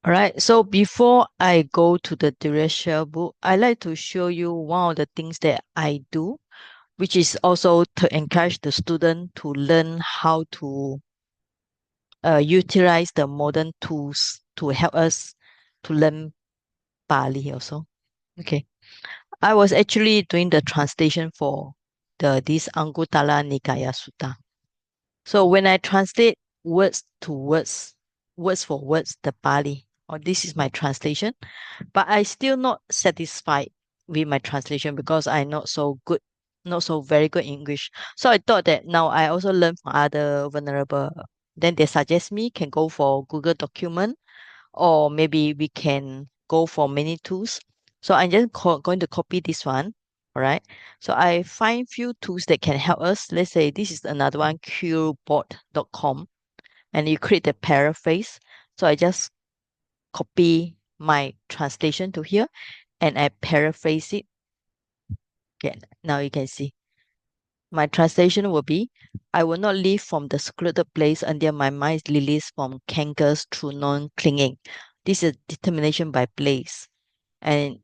All right. So before I go to the Duroiselle book, I like to show you one of the things that I do, which is also to encourage the student to learn how to utilize the modern tools to help us to learn Pali also. Okay. I was actually doing the translation for this Anguttara Nikaya Sutta. So when I translate words to words, words for words, the Pali, or this is my translation, but I still not satisfied with my translation because I'm not so good, not so very good English. So I thought that now I also learn from other vulnerable. Then they suggest me can go for Google document, or maybe we can go for many tools. So I'm just going to copy this one. All right. So I find few tools that can help us. Let's say this is another one, qbot.com, and you create the paraphrase. So I just copy my translation to here and I paraphrase it. Okay, now you can see. My translation will be I will not leave from the secluded place until my mind is released from cankers through non clinging. This is determination by place. And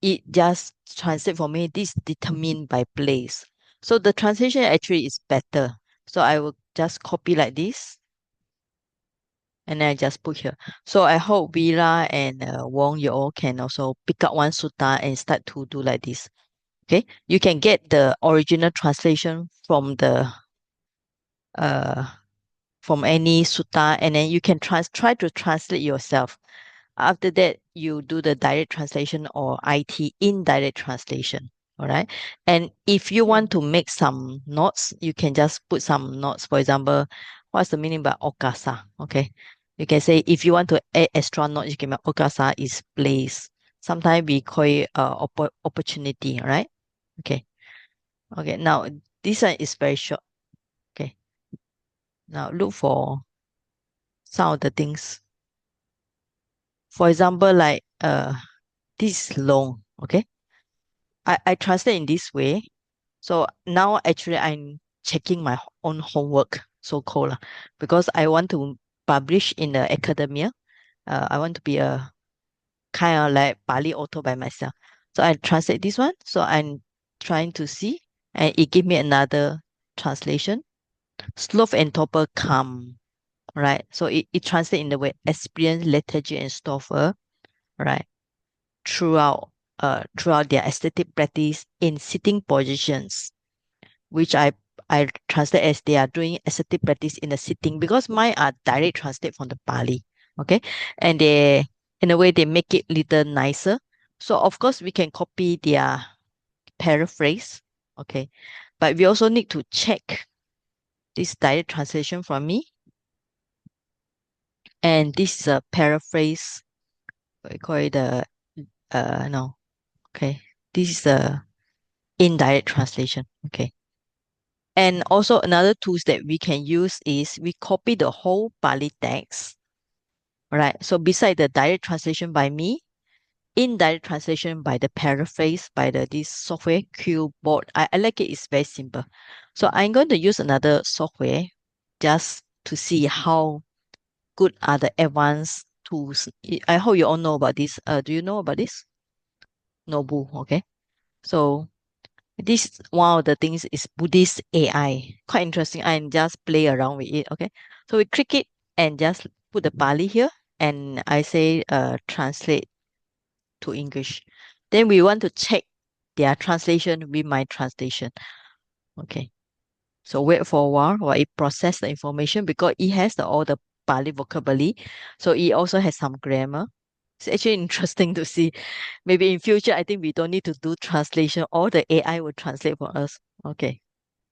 it just translate for me, this determined by place. So the translation actually is better. So I will just copy like this and then I just put here. So I hope Vila and Wong, you all can also pick up one sutta and start to do like this. Okay, you can get the original translation uh from any sutta, and then you can try to translate yourself. After that, you do the direct translation or IT indirect translation. All right. And if you want to make some notes, you can just put some notes. For example, what's the meaning by okasa? Okay. You can say if you want to add extra notes, you can make okasa is place. Sometimes we call it opportunity, all right? Okay. Okay. Now this one is very short. Okay. Now look for some of the things. For example, like this is long. Okay. I translate in this way. So now actually I'm checking my own homework, so called lah, because I want to publish in the academia. I want to be a kind of like Pali author by myself. So I translate this one. So I'm trying to see, and it give me another translation. Sloth and torpor come, right? So it translates in the way experience, lethargy, and stoffer, right? Throughout throughout their aesthetic practice in sitting positions, which I translate as they are doing ascetic practice in the sitting because mine are direct translate from the Pali. Okay. And they in a way they make it little nicer. So of course we can copy their paraphrase. Okay. But we also need to check this direct translation from me. And this is a paraphrase. We call it the no. Okay. This is the indirect translation. Okay. And also another tools that we can use is we copy the whole Pali text, right? So beside the direct translation by me, indirect translation by the paraphrase by the this software Qboard. I like it. It's very simple. So I'm going to use another software just to see how good are the advanced tools. I hope you all know about this. Do you know about this? Nobu, okay. So this one of the things is Buddhist AI. Quite interesting. I just play around with it. Okay. So we click it and just put the Pali here and I say translate to English. Then we want to check their translation with my translation. Okay. So wait for a while while it process the information because it has all the Pali vocabulary. So it also has some grammar. It's actually interesting to see. Maybe in future, I think we don't need to do translation. All the AI will translate for us. Okay.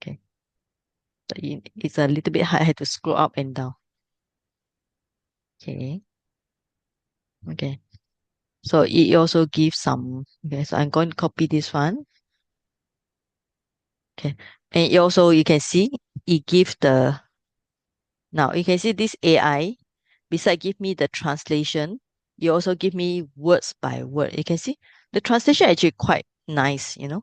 Okay. So it's a little bit hard. I had to scroll up and down. Okay. Okay. So it also gives some. Okay. So I'm going to copy this one. Okay. And it also, you can see, it gives the, now you can see this AI, beside give me the translation, you also give me words by word. You can see the translation actually quite nice. All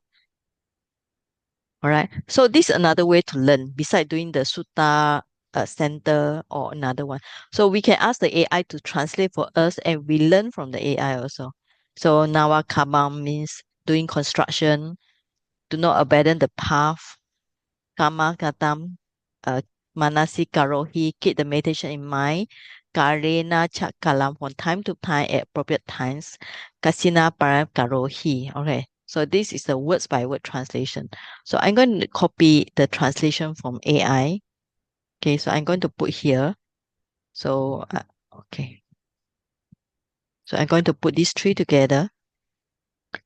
right. So this is another way to learn. Beside doing the sutta center or another one. So we can ask the AI to translate for us and we learn from the AI also. So Nawa Kamam means doing construction, do not abandon the path. Kama Katam, uh, Manasi Karohi, keep the meditation in mind. Karena Chakalam from time to time at appropriate times. Kasina Param Karohi. Okay. So this is the words by word translation. So I'm going to copy the translation from AI. Okay, so I'm going to put here. So okay. So I'm going to put these three together.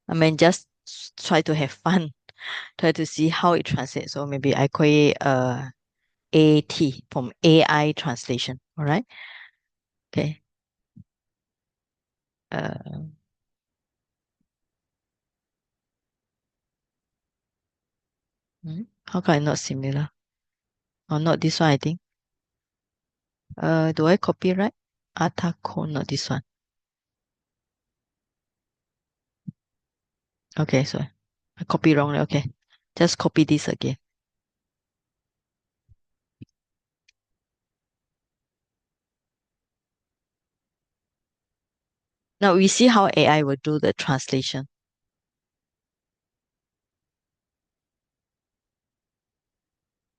I mean just try to have fun. Try to see how it translates. So maybe I create AT from AI translation. All right. Okay. Uh, how come I not similar? Or not this one, I think. Do I copyright? Atako, not this one. Okay, so I copy wrongly. Okay. Just copy this again. Now we see how AI will do the translation.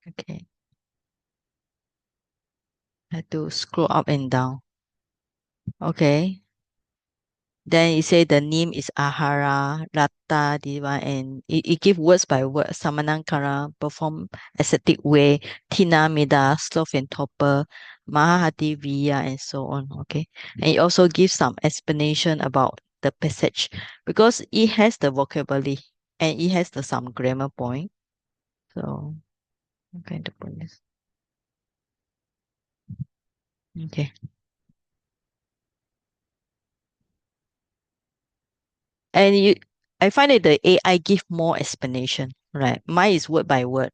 Okay. I have to scroll up and down. Okay. Then you say the name is Ahara, Rata, Diva, and it give words by word. Samanankara, perform ascetic way, Tina, Mida, Sloth and Topper, Mahahati, Viya, and so on. Okay. And it also gives some explanation about the passage because it has the vocabulary and it has some grammar point. So I'm going to put this. Okay. And I find that the AI give more explanation, right? Mine is word by word.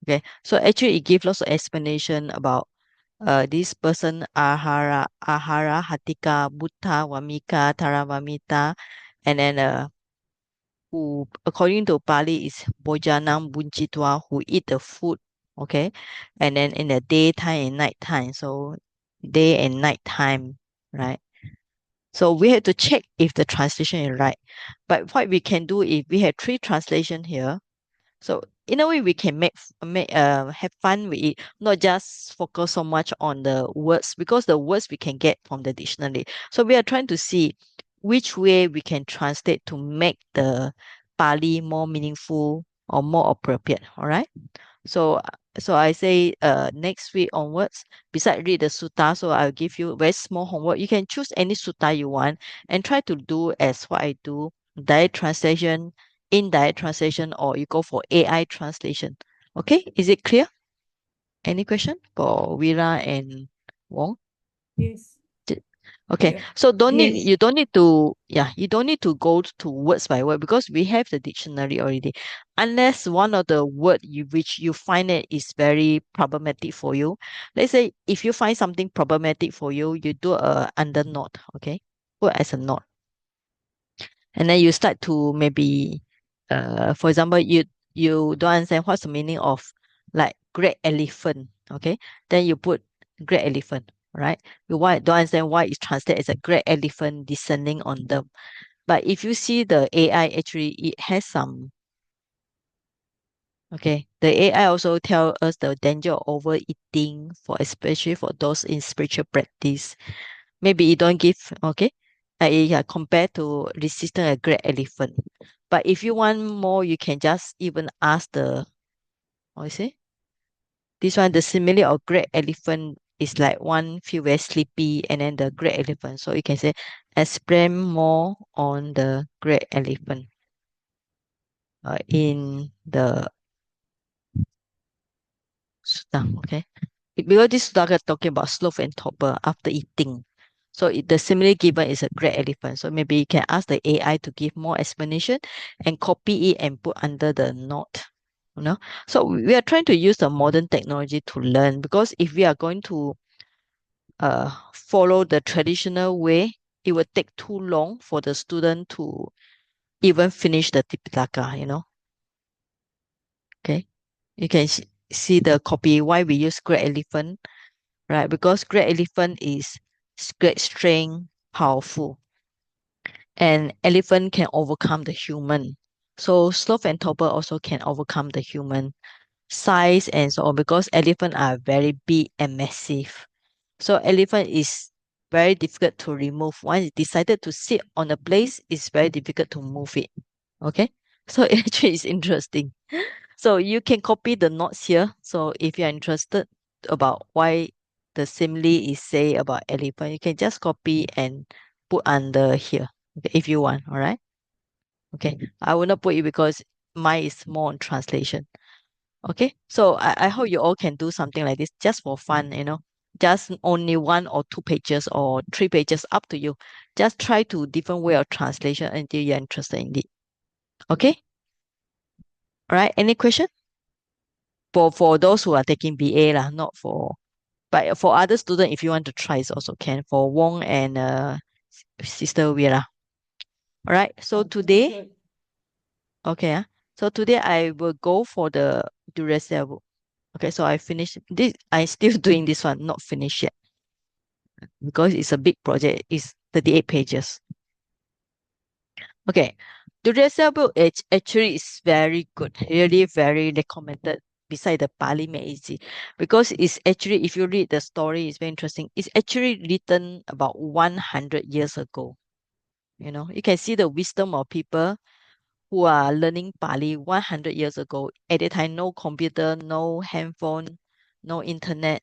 Okay, so actually it gives lots of explanation about this person Ahara Hatika Buddha Wamika Taravamita, and then who according to Pali is Bojanam Bunjitwa, who eat the food. Okay, and then in the daytime and nighttime, so day and night time, right? So we have to check if the translation is right. But what we can do if we have three translation here, so in a way, we can make have fun with it, not just focus so much on the words because the words we can get from the dictionary. So we are trying to see which way we can translate to make the Pali more meaningful or more appropriate. All right. So so I say next week onwards, besides read the sutta, so I'll give you very small homework. You can choose any sutta you want and try to do as what I do, direct translation, indirect translation, or you go for AI translation. Okay, is it clear? Any question for Vira and Wong? Yes. J- Okay, Yeah. so Yes. you don't need to you don't need to go to words by word because we have the dictionary already. Unless one of the word which you find it is very problematic for you. Let's say if you find something problematic for you, you do a under note, okay? Put as a note. And then you start to maybe for example you don't understand what's the meaning of like great elephant, okay, then you put great elephant, right? You don't understand why it's translated as a great elephant descending on them, but if you see the AI actually it has some. Okay, the AI also tell us the danger of overeating for especially for those in spiritual practice. Maybe you don't give, okay? Yeah, compared to resisting a great elephant. But if you want more, you can just even ask the, what you say? This one, the simile of great elephant is like one feel very sleepy and then the great elephant. So you can say, explain more on the great elephant in the sutta, okay? Because this sutta is talking about sloth and torpor after eating. So the simile given is a great elephant. So maybe you can ask the AI to give more explanation and copy it and put under the note. You know? So we are trying to use the modern technology to learn because if we are going to follow the traditional way, it will take too long for the student to even finish the Tipitaka, you know. Okay. You can see the copy why we use great elephant right? Because great elephant is great strength, powerful, and elephant can overcome the human. So sloth and torpor also can overcome the human size and so on because elephant are very big and massive. So elephant is very difficult to remove. Once it decided to sit on a place, it's very difficult to move it. Okay. So actually it's interesting. So you can copy the notes here. So if you're interested about why the simile is say about elephant, you can just copy and put under here. Okay, if you want. All right. Okay. I will not put it because mine is more on translation. Okay, so I hope you all can do something like this just for fun, just only 1 or 2 pages or 3 pages, up to you. Just try to different way of translation until you're interested in it. Okay, all right. Any question for those who are taking BA lah, not for but for other student if you want to try it also can for Wong and Sister Vera. All right. So today, okay, so today I will go for the Duracell book. Okay, so I finished this. I still doing this one, not finished yet. Because it's a big project. It's 38 pages. Okay. Duroiselle book it actually is very good, really very recommended beside the Pali Made Easy. Because it's actually, if you read the story, it's very interesting. It's actually written about 100 years ago. You can see the wisdom of people who are learning Pali 100 years ago. At the time, no computer, no handphone, no internet.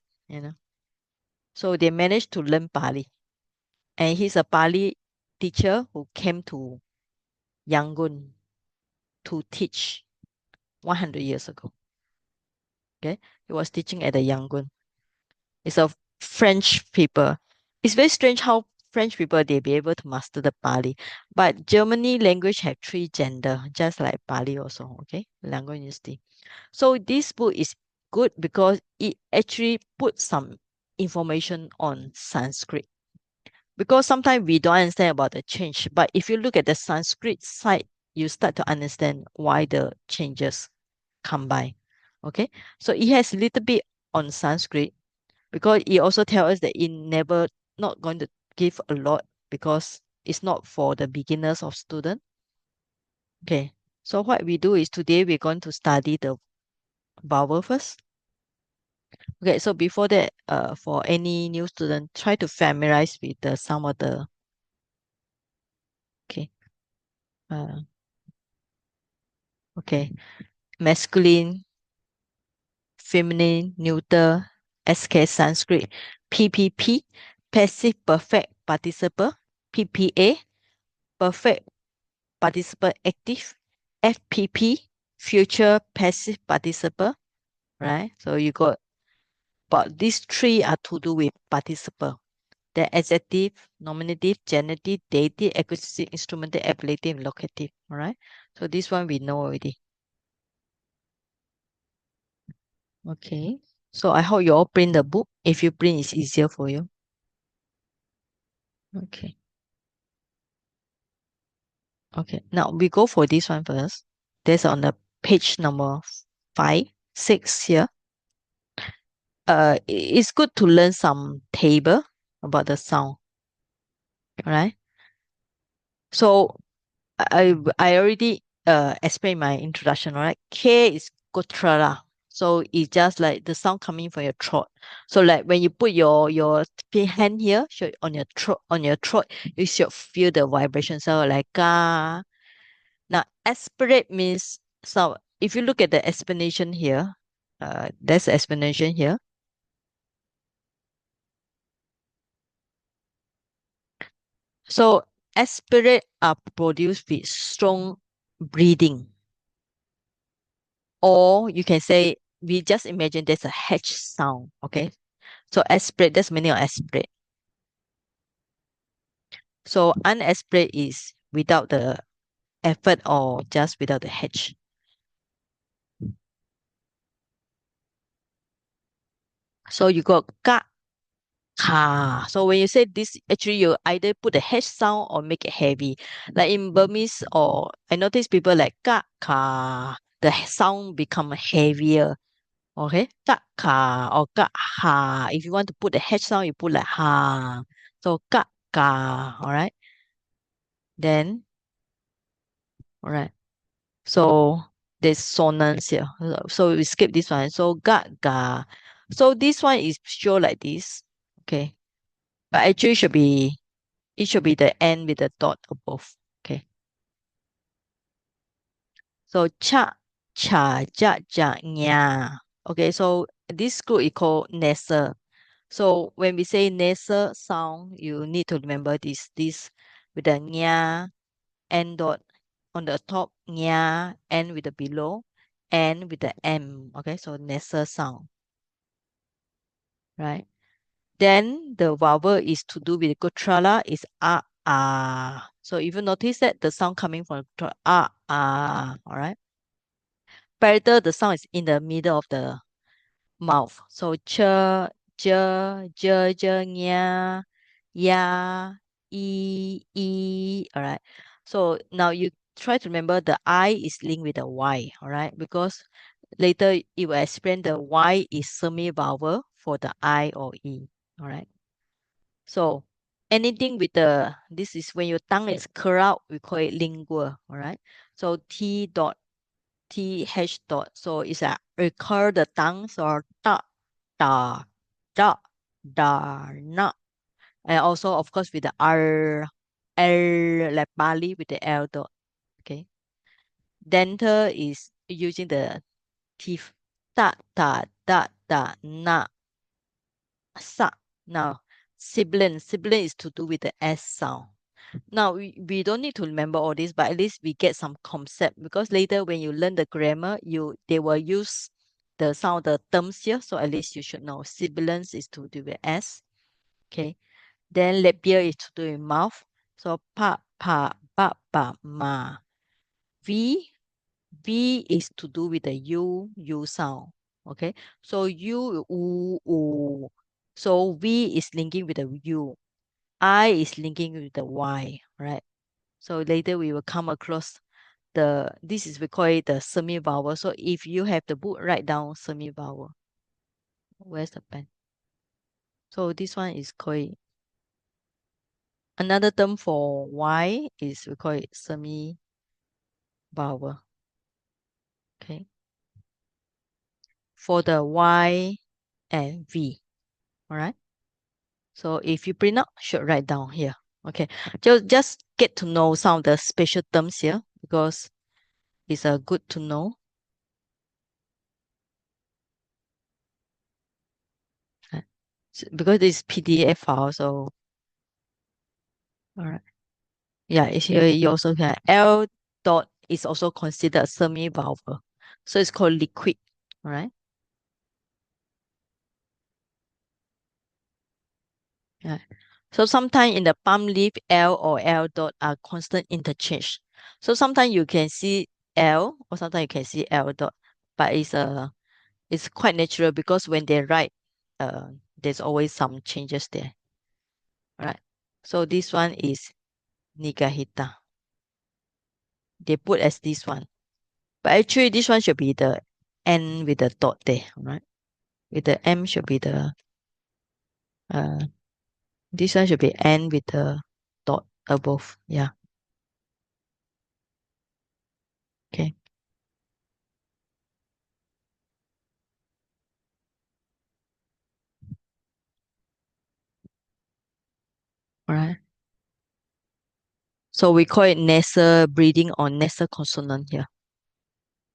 So they managed to learn Pali. And he's a Pali teacher who came to Yangon to teach 100 years ago. Okay, he was teaching at the Yangon. It's a French people. It's very strange how French people they be able to master the Pali, but Germany language have 3 gender, just like Pali also. Okay, language university. So this book is good because it actually puts some information on Sanskrit because sometimes we don't understand about the change. But if you look at the Sanskrit side, you start to understand why the changes come by. Okay, so it has a little bit on Sanskrit because it also tells us that it never not going to give a lot because it's not for the beginners of student. Okay, so what we do is today we're going to study the vowel first. Okay, so before that, for any new student, try to familiarize with the some of the okay. Uh, okay, masculine, feminine, neuter, SK Sanskrit, PPP, passive perfect participle, PPA, perfect participle active, FPP, future passive participle, right? So you got, but these 3 are to do with participle. The adjective, nominative, genitive, dative, accusative, instrumental, ablative, locative, all right? So this one we know already. Okay. So I hope you all print the book. If you print, it's easier for you. Okay. Okay. Now we go for this one first. There's on the page number 5, 6 here. It's good to learn some table about the sound. Right? So I already explained my introduction, right? K is gotrara. So it's just like the sound coming from your throat. So like when you put your hand here on your throat, you should feel the vibration. So like ga. Now aspirate means, so if you look at the explanation here, there's the explanation here. So aspirate are produced with strong breathing. Or you can say, we just imagine there's a H sound, okay? So aspirate, that's meaning of aspirate. So unaspirate is without the effort or just without the H. So you got ka, ka. So when you say this, actually you either put the H sound or make it heavy. Like in Burmese, or I notice people like ka, ka, the sound become heavier. Okay, ka ka or ka ha. If you want to put the H sound, you put like ha. So ka ka. All right. Then, all right. So there's sonance here. So we skip this one. So ga ga. So this one is show like this. Okay. But actually it should be the end with the dot above. Okay. So cha cha ja ja nya. Okay, so this group is called nasal. So when we say nasal sound, you need to remember this with the nya and dot on the top, nya and with the below, and with the m. Okay, so nasal sound, right? Then the vowel is to do with Gutrala is ah. So if you notice that the sound coming from all right. Palatal, the sound is in the middle of the mouth. So ch, nya, ya, all right. So now you try to remember the I is linked with the Y, all right? Because later it will explain the Y is semi-vowel for the I or E, all right? So anything with this is when your tongue is curled out, we call it lingual, all right? So T dot th dot. So it's a recur the tongue, so da da da da na. And also of course with the r like Pali with the L dot. Okay. Dental is using the teeth. Da da da da na sa. Now sibling is to do with the S sound. Now, we don't need to remember all this, but at least we get some concept because later when you learn the grammar, they will use some of the terms here. So at least you should know. Sibilance is to do with S. Okay. Then labial is to do with mouth. So pa, pa, ba, ba, ma. V, V is to do with the U sound. Okay. So U, U, U. So V is linking with the U. I is linking with the Y, right? So later we will come across this is we call it the semi-vowel. So if you have the book, write down semi-vowel. Where's the pen? So this one is called another term for Y is we call it semi-vowel. Okay. For the Y and V. All right. So if you print out, should write down here. Okay. Just get to know some of the special terms here because it's good to know. Right. Because it's PDF file, so all right. Yeah, it's here you also can L dot is also considered a semi-vowel. So it's called liquid. All right. Yeah. So sometimes in the palm leaf, L or L dot are constant interchange. So sometimes you can see L or sometimes you can see L dot, but it's quite natural because when they write, there's always some changes there. All right. So this one is Nigahita. They put as this one. But actually this one should be the N with the dot there, all right? With the M should be uh this one should be N with the dot above. Yeah. Okay. All right. So we call it nasal breathing or nasal consonant here.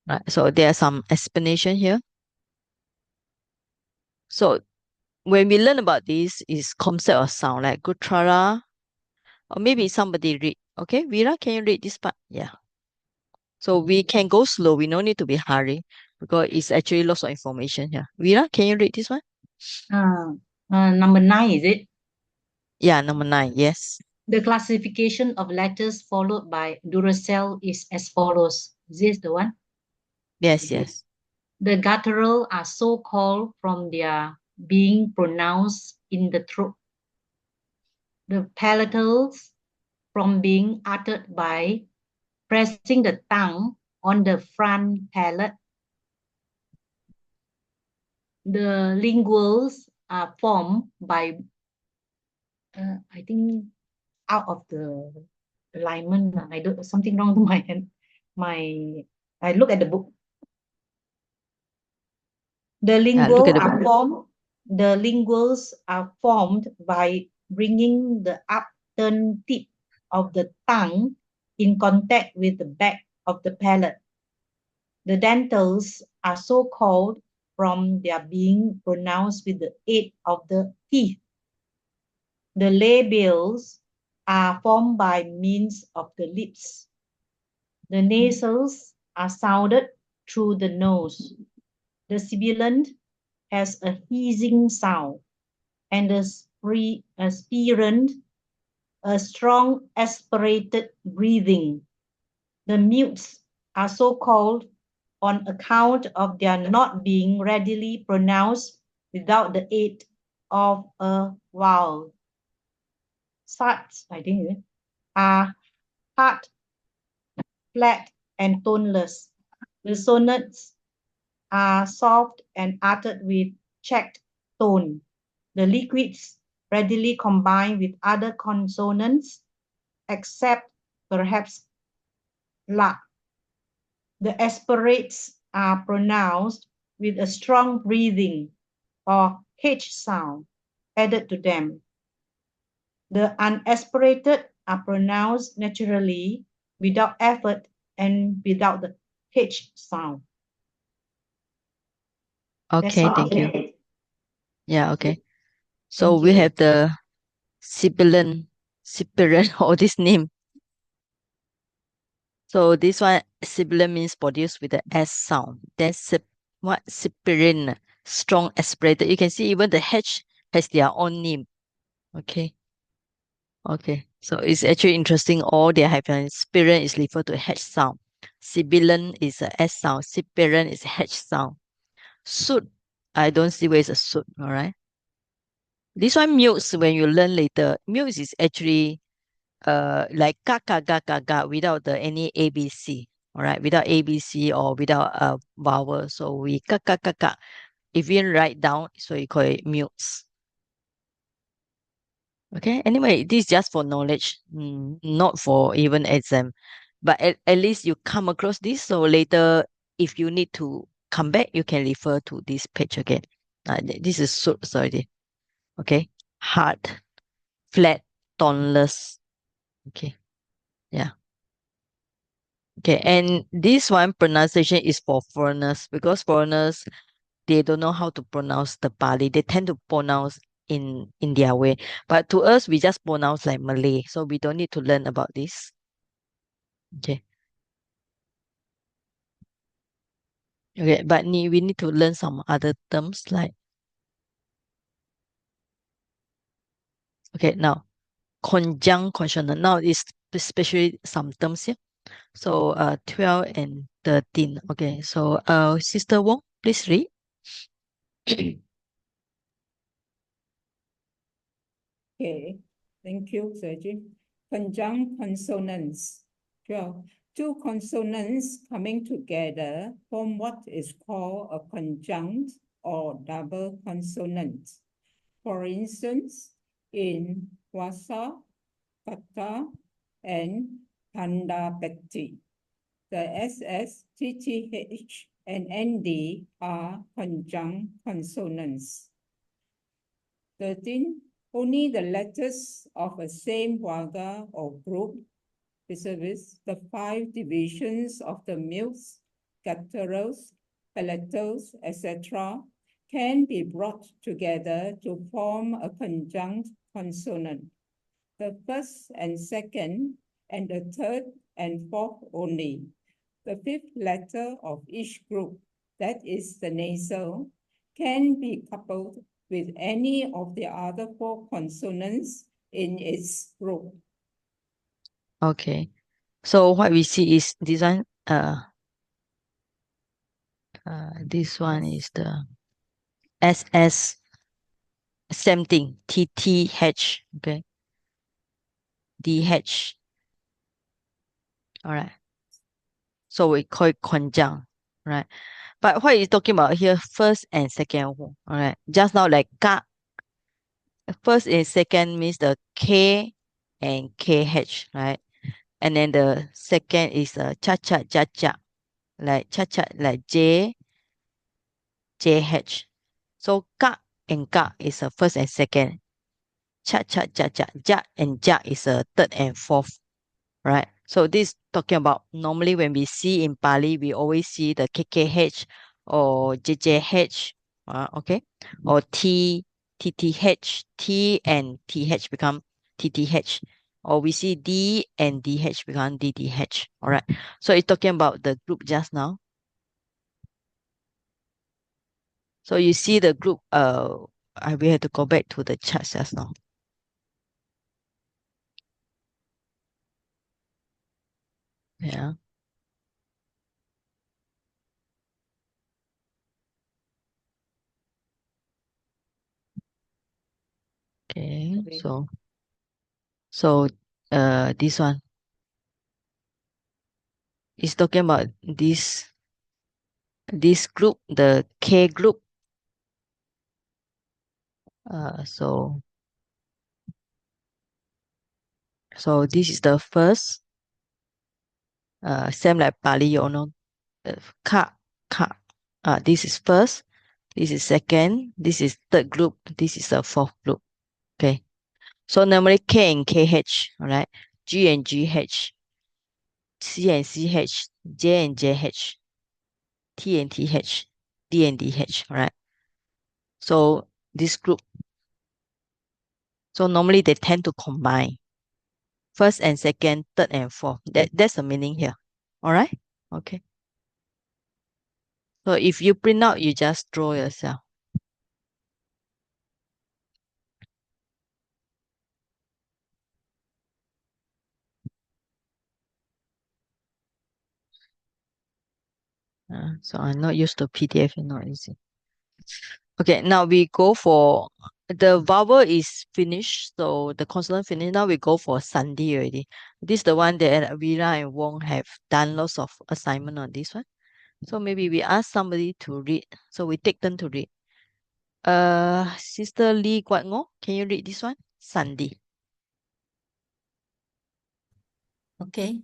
Right. So there are some explanation here. So when we learn about this is concept of sound like Gutrara or maybe somebody read. Okay, Vera, can you read this part? Yeah. So we can go slow. We no need to be hurry because it's actually lots of information here. Vera, can you read this one? Uh, Number 9, is it? Yeah, number 9. Yes. The classification of letters followed by Duroiselle is as follows. Is this the one? Yes, yes. The guttural are so called from their being pronounced in the throat. The palatals from being uttered by pressing the tongue on the front palate. the linguals are formed by, I think, out of the alignment. I do something wrong to my hand. I look at the book. The Look at lingual the are formed. The linguals are formed by bringing the upturned tip of the tongue in contact with the back of the palate. The dentals are so called from their being pronounced with the aid of the teeth. The labials are formed by means of the lips. The nasals are sounded through the nose. The sibilant has a hissing sound, and the spirant a strong aspirated breathing. The mutes are so called on account of their not being readily pronounced without the aid of a vowel. Such, I think, are hard, flat, and toneless. The sonnets are soft and uttered with checked tone. The liquids readily combine with other consonants, except perhaps la. The aspirates are pronounced with a strong breathing or H sound added to them. The unaspirated are pronounced naturally without effort and without the H sound. Okay, thank you. Yeah, okay. So Thank we you. have the sibilant, all this name. So this one, sibilant means produced with the S sound. Then what sibilant, strong aspirated. You can see even the H has their own name. Okay. Okay. So it's actually interesting. All they have spirit is referred to H sound. Sibilant is a S sound. Sibilant is H sound. Suit, I don't see where is a suit. All right. This one mutes when you learn later. Mutes is actually like ga ga ga ga ga without the any ABC. All right, without ABC or without a vowel. So we ga ga ga ga. If you write down, so you call it mutes. Okay. Anyway, this is just for knowledge, not for even exam. But at least you come across this. So later, if you need to come back, you can refer to this page again. This is so sorry. Okay. Hard, flat, toneless. Okay. Yeah. Okay. And this one pronunciation is for foreigners because foreigners they don't know how to pronounce the Pali. They tend to pronounce in their way. But to us, we just pronounce like Malay. So we don't need to learn about this. Okay. Okay. But we need to learn some other terms like okay, now conjunct consonant. Now is especially some terms here. So 12 and 13. Okay. So Sister Wong, please read. Okay, thank you, Sergi. Conjunct consonants. 12. Two consonants coming together form what is called a conjunct or double consonant. For instance, in Wasa, Kata, and Tandapekti, the SS, TTH, and ND are conjunct consonants. 13. Only the letters of a same varga or group, vis-a-vis the 5 divisions of the mutes, gutturals, palatals, etc., can be brought together to form a conjunct consonant. The first and second, and the third and fourth only. The fifth letter of each group, that is the nasal, can be coupled with any of the other 4 consonants in its group. Okay. So what we see is this one, this one is the SS, same thing, TTH, okay, DH. All right. So we call it conjunct, right? But what is talking about here, first and second, all right? Just now, like ka, first and second means the K and KH, right? And then the second is cha cha cha cha, like cha cha, like JH. So ka and ka is a first and second. Cha cha cha cha, ja and ja is a third and fourth, right? So this talking about normally when we see in Pali, we always see the KKH or JJH, okay, or TTH, T and TH become TTH, or we see D and DH become DDH. All right. So it's talking about the group just now. So you see the group. We have to go back to the chart just now. Yeah. Okay. Okay. So this one is talking about this group, the K group. So this is the first. Same like Pali, you know, ka ka. This is first. This is second. This is third group. This is the fourth group. Okay. So normally K and KH, all right. G and GH, C and CH, J and JH, T and TH, D and DH, all right. So this group. So normally they tend to combine first and second, third and fourth. That's the meaning here. All right. Okay. So if you print out, you just draw yourself. So I'm not used to PDF, it's not easy. Okay, now we go for the vowel is finished, so the consonant finished. Now we go for Sandhi already. This is the one that Vera and Wong have done lots of assignment on this one. So maybe we ask somebody to read. So we take turn to read. Sister Lee Guat Ngo, can you read this one? Sandhi. Okay.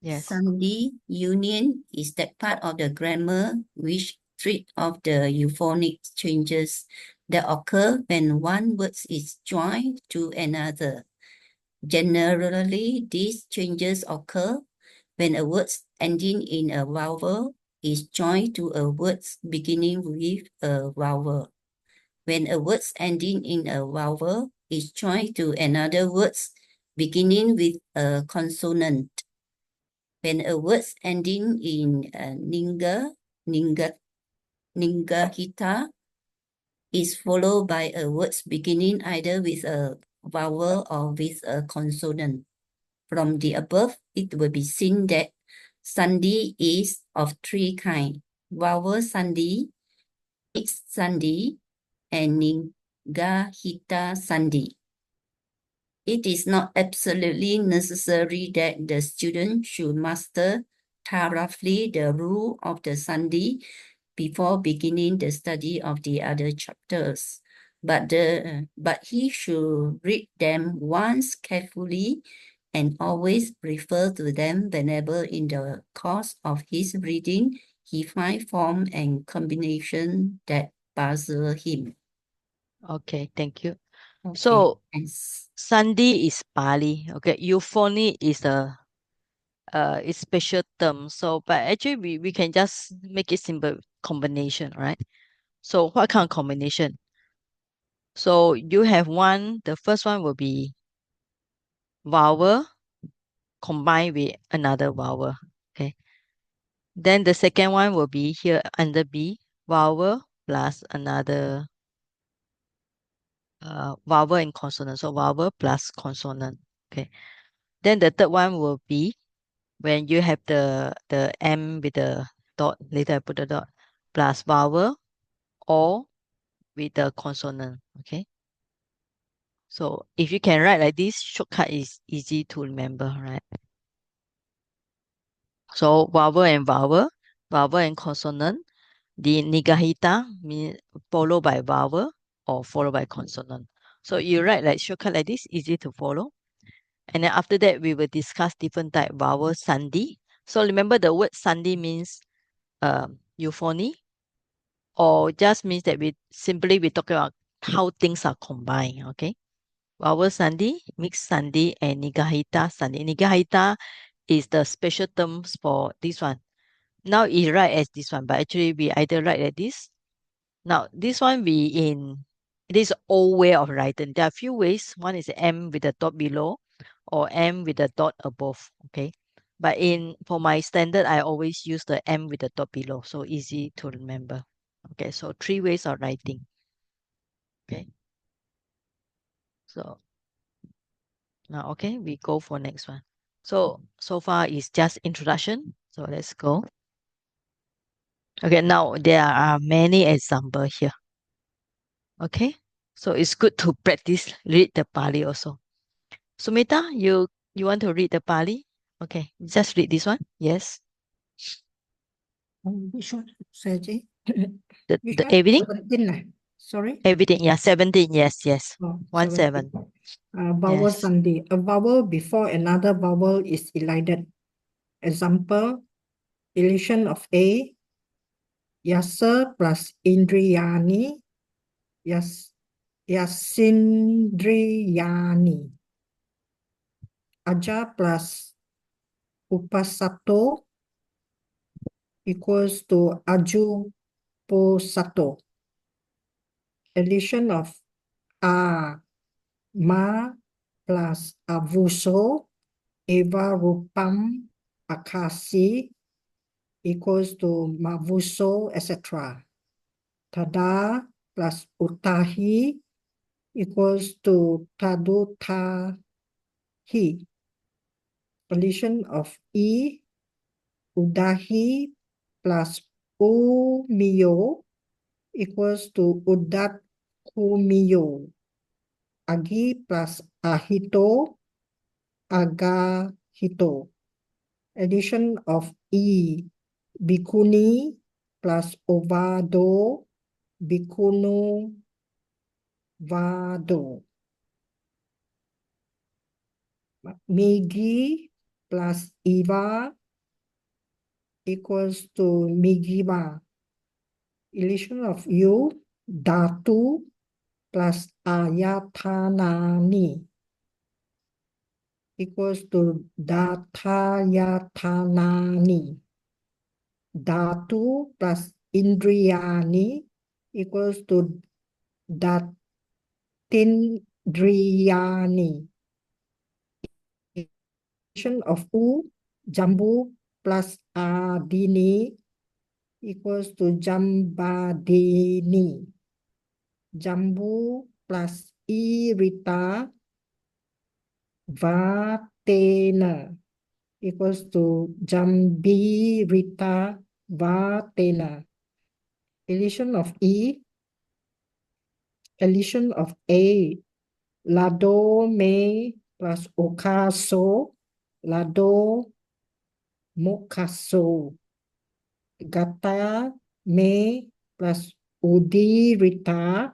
Yes. Sandhi union is that part of the grammar which treat of the euphonic changes that occur when one word is joined to another. Generally, these changes occur when a word ending in a vowel is joined to a word beginning with a vowel. When a word ending in a vowel is joined to another word beginning with a consonant. When a word ending in ningahita is followed by a word beginning either with a vowel or with a consonant. From the above, it will be seen that sandhi is of three kinds: vowel sandhi, mixed sandhi, and ningahita sandhi. It is not absolutely necessary that the student should master thoroughly the rule of the sandhi before beginning the study of the other chapters, but he should read them once carefully and always refer to them whenever in the course of his reading he finds form and combination that puzzle him. Okay, thank you. Okay. So Thanks. Sandhi is Pali. Okay, Euphony is a special term. So, but actually we can just make it simple combination, right? So what kind of combination? So you have one, the first one will be vowel combined with another vowel. Okay. Then the second one will be here under B, vowel plus another vowel and consonant. So vowel plus consonant. Okay. Then the third one will be when you have the M with the dot, later I put the dot, plus vowel or with the consonant. Okay. So if you can write like this, shortcut is easy to remember, right? So vowel and vowel, vowel and consonant. The Nigahita mean followed by vowel or followed by consonant. So you write like shortcut like this, easy to follow. And then after that, we will discuss different type vowel Sandhi. So remember the word Sandhi means euphony, or just means that we talk about how things are combined. Okay. Vowel Sandhi, mixed Sandhi, and Nigahita Sandhi. Nigahita is the special terms for this one. Now it write as this one, but actually we either write like this. Now this one it is old way of writing. There are a few ways. One is M with a dot below or M with a dot above. Okay. But for my standard, I always use the M with the dot below. So easy to remember. Okay. So 3 ways of writing. Okay. So now, okay, we go for next one. So far is just introduction. So let's go. Okay, now there are many examples here. Okay, so it's good to practice read the Pali also. Sumita, you want to read the Pali? Okay, just read this one. Yes, Which one, Saji? Which the one? everything, 17, sorry? everything. Yeah, 17. Yes, yes. Oh, 17. Vowel Yes. Sandhi. A vowel before another vowel is elided. Example, elision of A, Yasa plus Indriyani, Yasindriyani. Aja plus Upasato equals to Aju Posato. Addition of A, Ma plus Avuso, Eva Rupam Akasi equals to Mavuso, etc. Tada plus Utahi equals to Tadutahi. Addition of E, Udahi plus Umiyo equals to Udat Kumiyo. Agi plus Ahito, Agahito. Addition of E, Bikuni plus Ovado, Bikunu Vado. Migi plus Iva equals to Migiva. Addition of U, Datu plus Ayatanani equals to Datayatanani. Datu plus Indriyani equals to Datindriyani. Addition of U, Jambu plus Adini equals to Jambadini. Jambu plus Irita, Vatena equals to Jambirita Vatena. Addition of E, addition of A, Lado Me plus Okaso, Lado Mokaso. Gata Me plus Udirita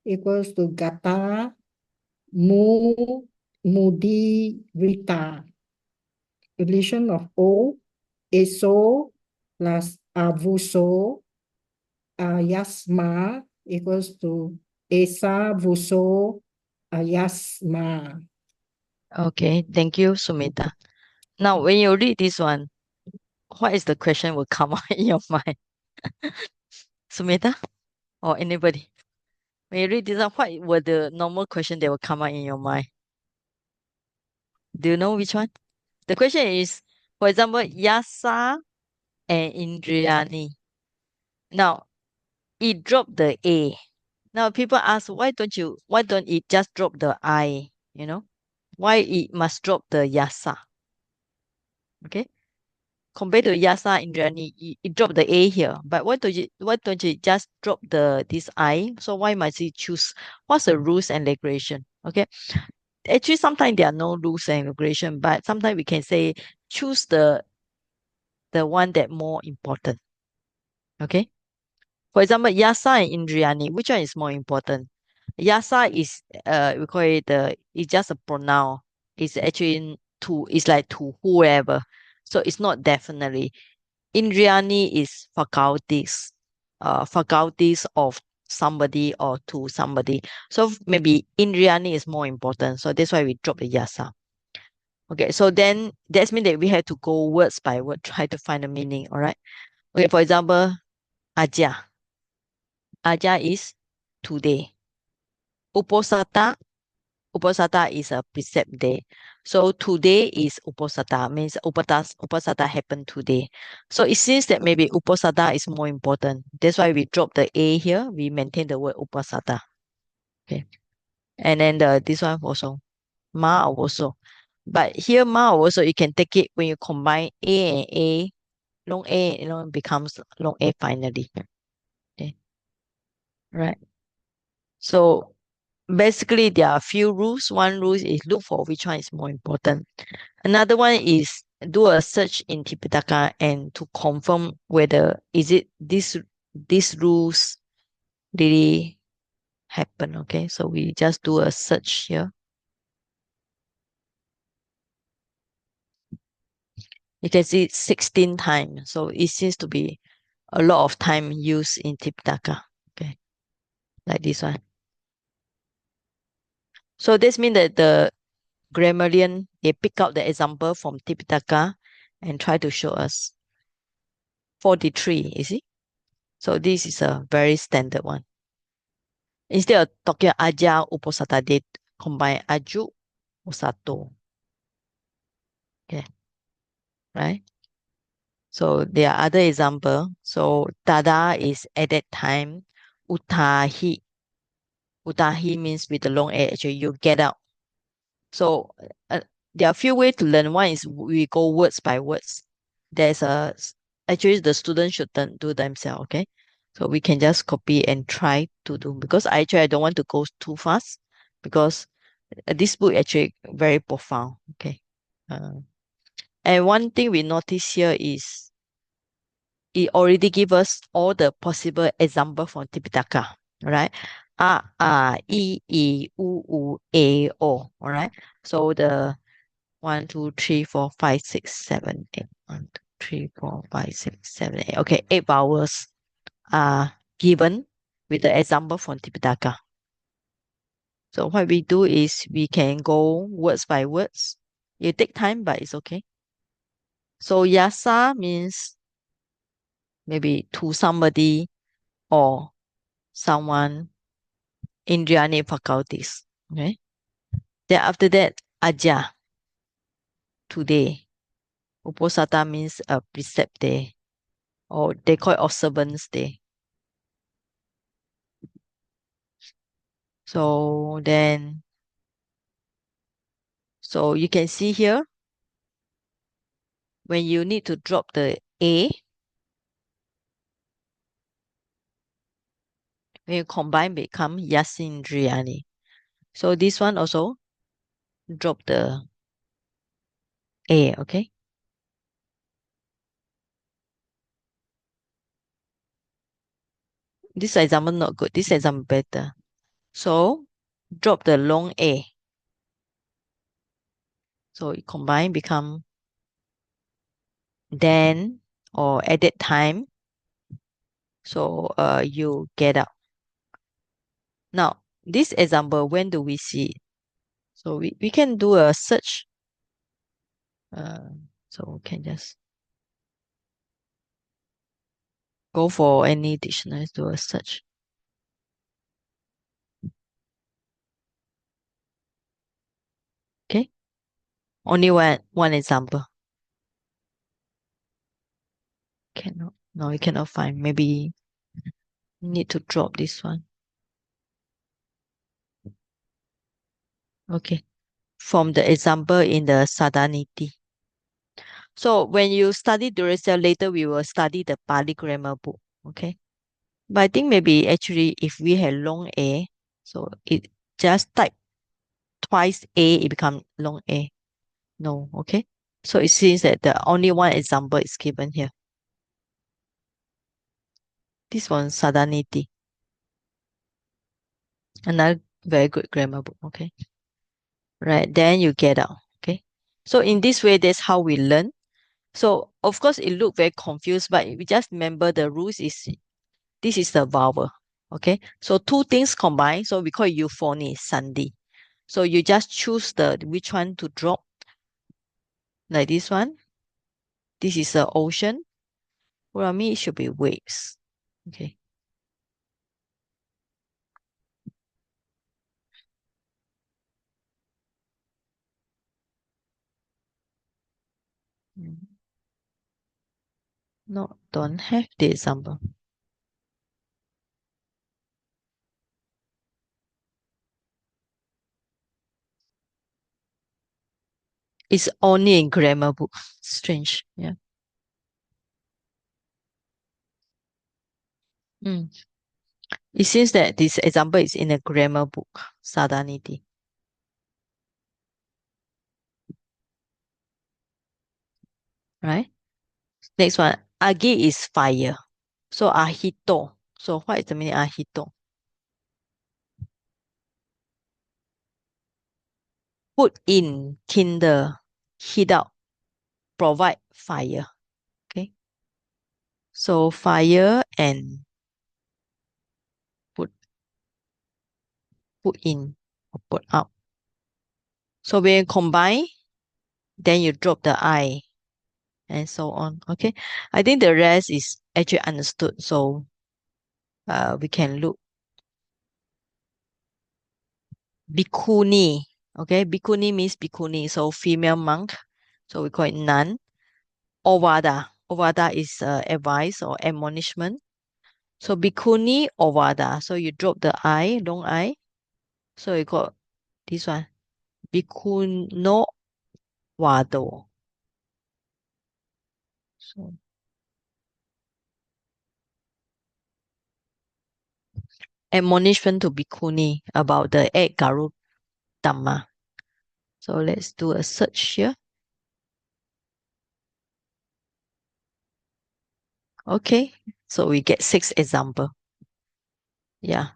equals to Gata Mudirita. Addition of O, Eso plus Avuso, Ayasma equals to Esa Vuso Ayasma. Okay, thank you, Sumita. Now, when you read this one, what is the question will come out in your mind? Sumita or anybody? When you read this one, what were the normal question that will come out in your mind? Do you know which one? The question is, for example, Yasa and Indriani. Now, it dropped the A. Now people ask, why don't it just drop the I? Why it must drop the Yasa? Okay. Compared to Yasa Indriani, it dropped the A here. But why don't you just drop this I? So why must it choose? What's the rules and regulation? Okay. Actually, sometimes there are no rules and regulation, but sometimes we can say choose the one that more important. Okay. For example, yasa and indriyani, which one is more important? Yasa is we call it it's just a pronoun. It's actually to it's like to whoever. So it's not definitely. Indriyani is faculties of somebody or to somebody. So maybe indriyani is more important. So that's why we drop the yasa. Okay, so then that means that we have to go words by word, try to find the meaning. All right. Okay, for example, aja. Aja is today. Uposata. Uposata is a precept day. So today is Uposata, means Uposata happened today. So it seems that maybe Uposata is more important. That's why we drop the A here. We maintain the word Uposata. Okay. And then this one also. Ma also. But here ma also you can take it when you combine A and A, long A, becomes long A finally. Okay. Right. So basically there are a few rules. One rule is look for which one is more important. Another one is do a search in Tipitaka and to confirm whether is it these rules really happen. Okay, so we just do a search here. You can see 16 times. So it seems to be a lot of time used in Tipitaka. Okay, like this one. So this means that the grammarian they pick out the example from Tipitaka and try to show us 43. You see? So this is a very standard one. Instead of talking aja uposata, they combine aju usato. Okay, right? So there are other example. So tada is at that time. Utahi. Utahi means with the long A, actually you get out. So there are a few ways to learn. One is we go words by words. There's actually the student should do themselves, okay? So we can just copy and try to do because I don't want to go too fast because this book actually very profound. Okay. And one thing we notice here is it already give us all the possible example from Tipitaka, right? A, O. All right. So the 1, 2, 3, 4, 5, 6, 7, 8. 1, 2, 3, 4, 5, 6, 7, 8. Okay, 8 vowels are given with the example from Tipitaka. So what we do is we can go words by words. It take time, but it's okay. So yasa means maybe to somebody or someone in Indriani faculties. Okay. Then after that, aja today. Uposata means a precept day, or they call it observance day. So then, so you can see here when you need to drop the A, when you combine become Yasindriyani. So this one also drop the A, okay? This example not good. This example better. So drop the long A. So it combine become then or at that time. So you get out. Now this example, when do we see it? So we can do a search. So we can just go for any dictionary, do a search. Okay. Only one example. Cannot. No, you cannot find. Maybe need to drop this one. Okay. From the example in the Sadaniti. So when you study Duroiselle later, we will study the Pali grammar book. Okay. But I think maybe actually if we have long A, so it just type twice A, it become long A. No, okay. So it seems that the only one example is given here. This one, Sadaniti. Another very good grammar book. Okay. Right. Then you get out. Okay. So in this way, that's how we learn. So of course it look very confused, but we just remember the rules is this is the vowel. Okay. So two things combined. So we call it euphony, Sandhi. So you just choose the which one to drop. Like this one. This is the ocean. For me, it should be waves. Okay. No, don't have the example. It's only in grammar book. Strange. Yeah. It seems that this example is in a grammar book, Sadaniti. Right? Next one, Agi is fire. So ahito. So what is the meaning ahito? Put in, kindle, heat up, provide fire. Okay. So fire and put in or put out. So when you combine, then you drop the I and so on. Okay. I think the rest is actually understood. So we can look. Bhikkhuni. Okay. Bhikkhuni means bhikkhuni. So female monk. So we call it nun. Ovada. Ovada is advice or admonishment. So bhikkhuni ovada. So you drop the I, long I. So you got this one. Bhikkhuno vado. So admonishment to bhikkhuni about the eight Garu Dhamma. So let's do a search here. Okay. So we get 6 example. Yeah.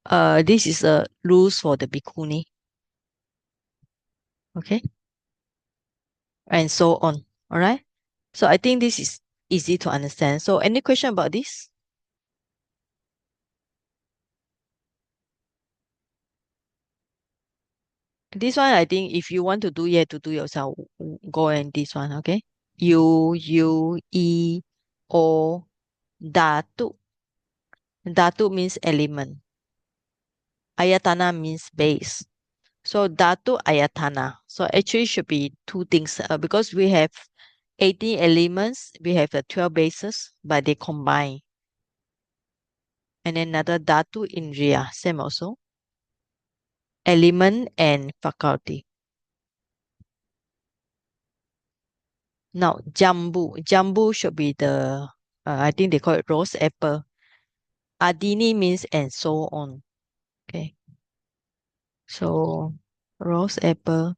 This is a rules for the bhikkhuni. Okay. And so on. All right. So I think this is easy to understand. So any question about this? This one, I think if you want to do, you have to do yourself. Go and this one, okay? O, Dhatu. Dhatu means element. Ayatana means base. So Dhatu Ayatana. So actually should be two things because we have 18 elements, we have 12 bases, but they combine. And another Dhatu Indriya, same also. Element and faculty. Now, jambu. Jambu should be the, I think they call it rose apple. Adini means and so on. Okay. So, rose apple.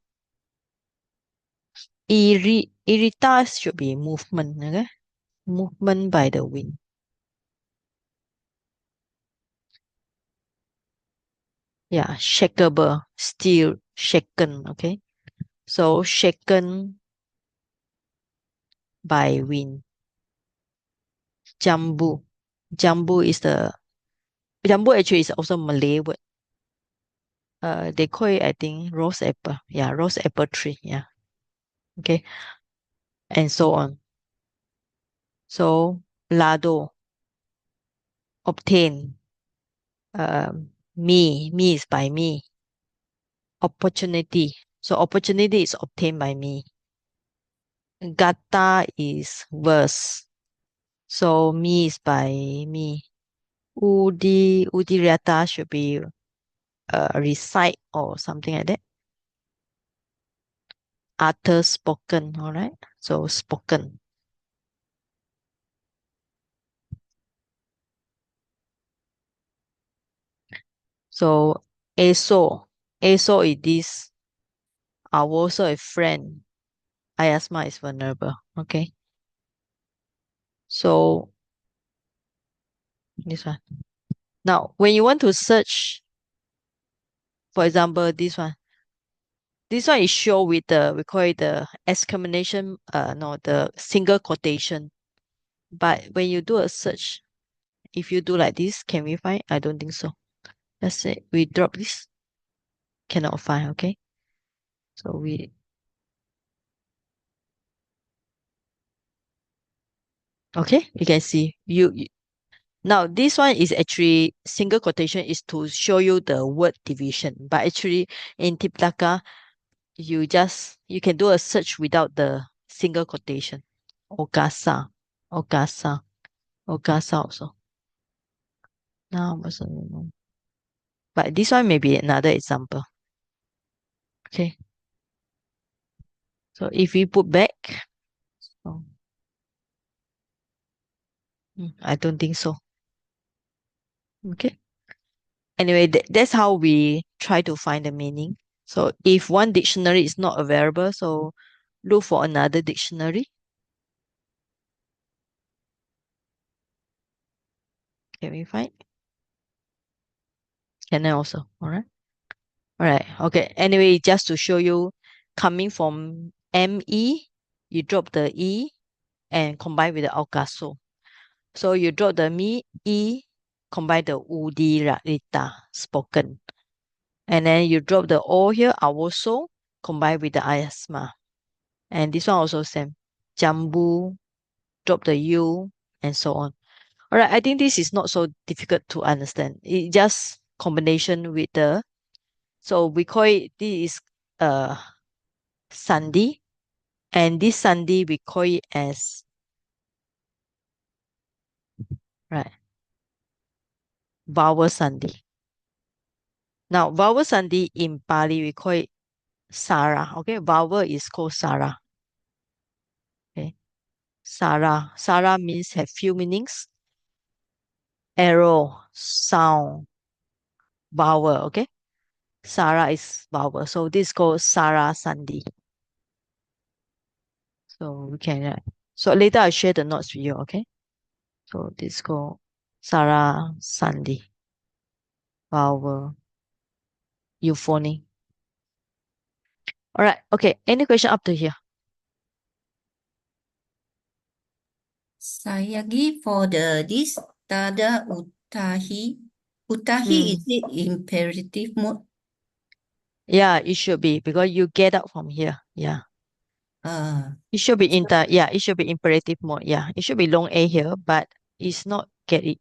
Irita should be movement. Okay. Movement by the wind. Yeah. Shakeable. Still shaken. Okay. So, shaken by wind. Jambu. Jambu is the, jambu actually is also Malay word. They call it, I think, rose apple. Yeah, rose apple tree. Yeah. Okay. And so on. So, lado, obtain. Me is by me. Opportunity. So, opportunity is obtained by me. Gata is verse. So, me is by me. Udirata should be recite or something like that. Utter spoken, all right? So, spoken. So, eso. Eso is this. Also a friend. Ayasma is vulnerable. Okay. So This one. Now, when you want to search, for example, this one is show with the, we call it the exclamation, no, the single quotation. But when you do a search, if you do like this, can we find? I don't think so. Let's say we drop this, cannot find, okay? So we, okay, you can see, now this one is actually, single quotation is to show you the word division. But actually in Tipitaka, you can do a search without the single quotation. Ogasa, Ogasa, Ogasa also. Now, but this one may be another example. Okay. So if we put back, oh, I don't think so. Okay. Anyway, that's how we try to find the meaning. So if one dictionary is not available, so look for another dictionary. Can we find? Can I also? All right. All right. Okay. Anyway, just to show you, coming from ME, you drop the E and combine with the Alcaso. So you drop the me, E, combine the Udirita, spoken. And then you drop the O here, also, combine with the Ayasma. And this one also same. Jambu, drop the U, and so on. All right, I think this is not so difficult to understand. It just combination with the, so we call it, this is Sandhi. And this Sandhi, we call it as, right, vowel Sandhi. Now, vowel Sandhi in Pali, we call it Sara. Okay, vowel is called Sara. Okay, Sara. Sara means have few meanings. Arrow, sound, vowel. Okay, Sara is vowel. So this called Sara Sandhi. So we can, so later I'll share the notes with you. Okay, so this called Sara Sandhi, vowel, euphony. All right. Okay. Any question up to here? Sayagi for this tada utahi. Utahi is it imperative mode? Yeah, it should be because you get out from here. Yeah. It should be it should be imperative mode. Yeah. It should be long A here, but it's not get it.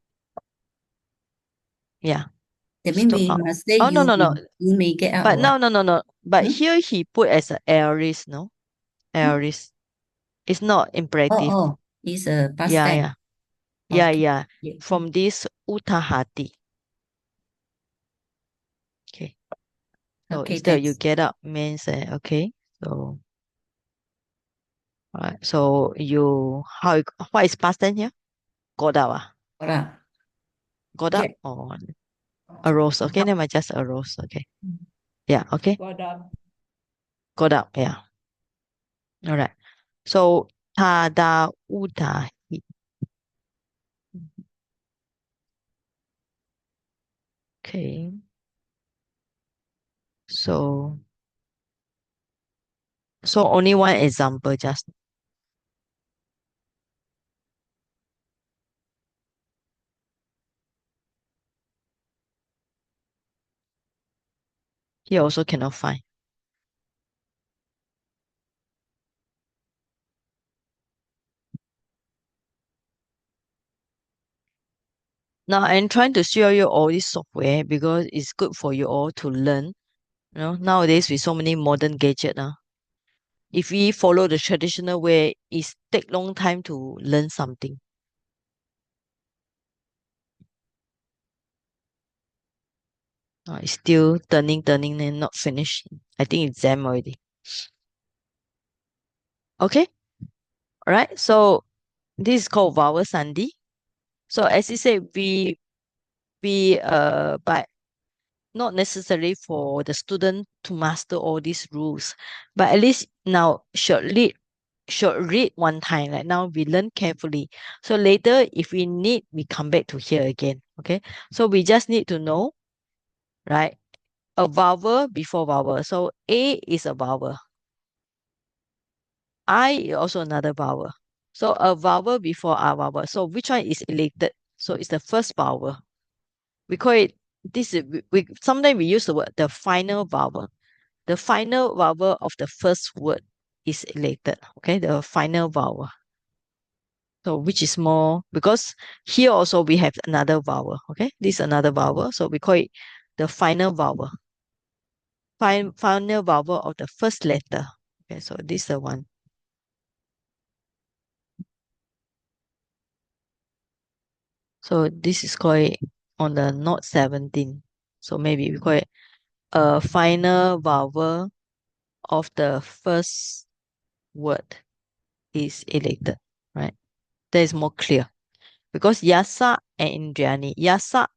Yeah. That means we So, must say oh no, no, no. you may get out But or no, what? no, no, no. But Hmm? here he put as a aorist, no? Aorist. It's not imperative. Oh, it's a past Yeah, tense. yeah. Yeah, Okay. yeah. Yeah. From this utahati. Okay. So Okay, instead you thanks. get up means okay. So alright. So what is past tense here? Got up. Alright. Got up Yeah. or arose. Okay, never mind, just arose. Okay. Yeah, okay. Got up. Got up, yeah. Alright. So tada utahi. Okay. So only one example just. Here also cannot find. Now I'm trying to show you all this software because it's good for you all to learn. You know, nowadays with so many modern gadgets, if we follow the traditional way, it take long time to learn something. It's still turning, and not finished. I think it's exam already. Okay, all right. So this is called vowel sandhi. So as you say, but not necessary for the student to master all these rules, but at least now shortly should read one time. Like now we learn carefully. So later, if we need, we come back to here again. Okay. So we just need to know, right? A vowel before vowel. So A is a vowel. I is also another vowel. So a vowel before a vowel. So which one is elated? So it's the first vowel. We call it this is we sometimes we use the word the final vowel. The final vowel of the first word is elated. Okay, the final vowel. So which is more because here also we have another vowel. Okay, this is another vowel. So we call it the final vowel. Final vowel of the first letter. Okay, so this is the one. So this is called on the note 17. So maybe we call it a final vowel of the first word is elated, right? That is more clear. Because yasa and Indriani, yasa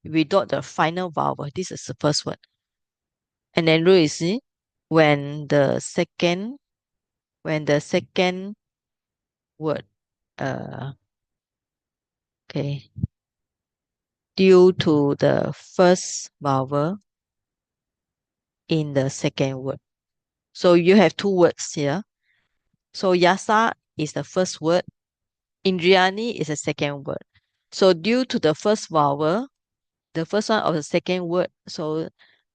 without the final vowel, this is the first word. And then rule is when the second word okay due to the first vowel in the second word. So you have two words here. So yasa is the first word, Indriani is the second word. So due to the first vowel, the first one of the second word, so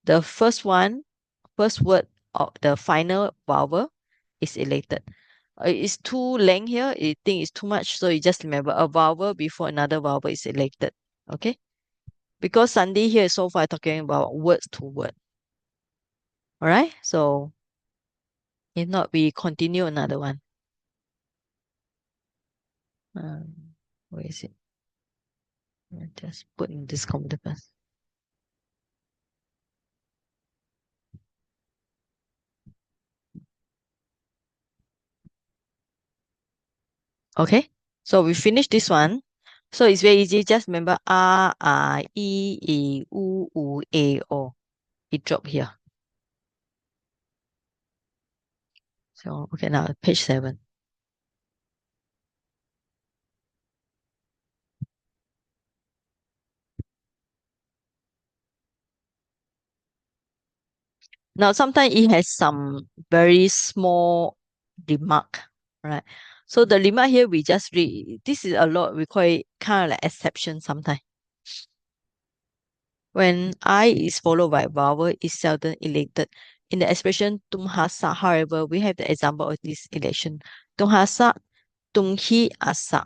the first word of the final vowel is elated. It's too length here. You think it's too much, so you just remember a vowel before another vowel is elated. Okay, because Sandhi here is so far talking about words to word. All right, so if not, we continue another one. Where is it? I'll just put in this computer first. Okay, so we finished this one. So it's very easy. Just remember A, I, E, U, U, A, O. It dropped here. So, okay, now page 7. Now, sometimes it has some very small remark, right? So the remark here, we just read. This is a lot. We call it kind of like exception sometimes. When I is followed by vowel, is seldom elated. In the expression tumhasa, however, we have the example of this election. Tumhasa, tumhi asa.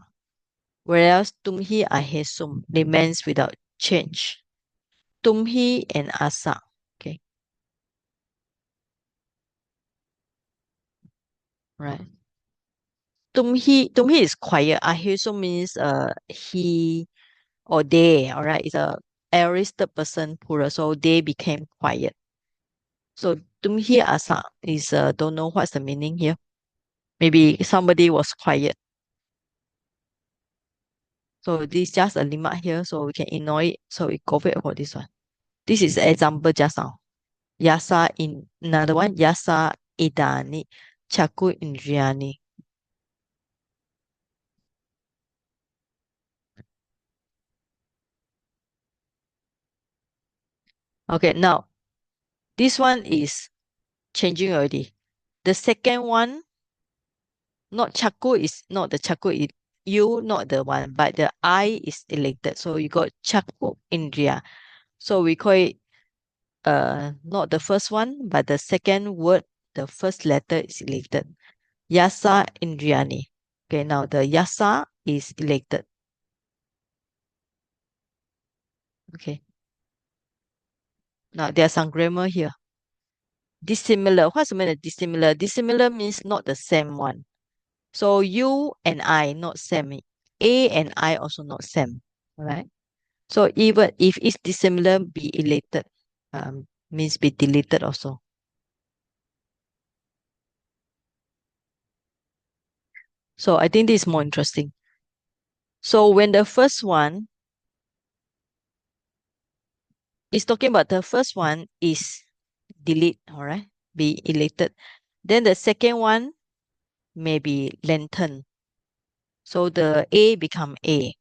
Whereas tumhi ahesum remains without change. Tumhi and asa. Okay, right. Tumhi is quiet. Ahesum means he or they. All right, it's a aorist person plural, so they became quiet. So tumhi asa is don't know what's the meaning here. Maybe somebody was quiet. So this is just a limit here, so we can ignore it. So we go back for this one. This is example just now. Yasa in another one, yasa idani, chaku indriani. Okay, now this one is changing already. The second one, not chaku is not the chaku, you not the one, but the I is elected. So you got chaku indriya. So we call it not the first one, but the second word, the first letter is elected. Yasa Indriani. Okay, now the yasa is elected. Okay. Now there's some grammar here. Dissimilar. What's the meaning of dissimilar? Dissimilar means not the same one. So you and I not same. A and I also not same. Alright. So even if it's dissimilar, be elated. Means be deleted also. So I think this is more interesting. So when the first one is talking about the first one is delete, all right, be elated. Then the second one maybe lengthen. So the A become A.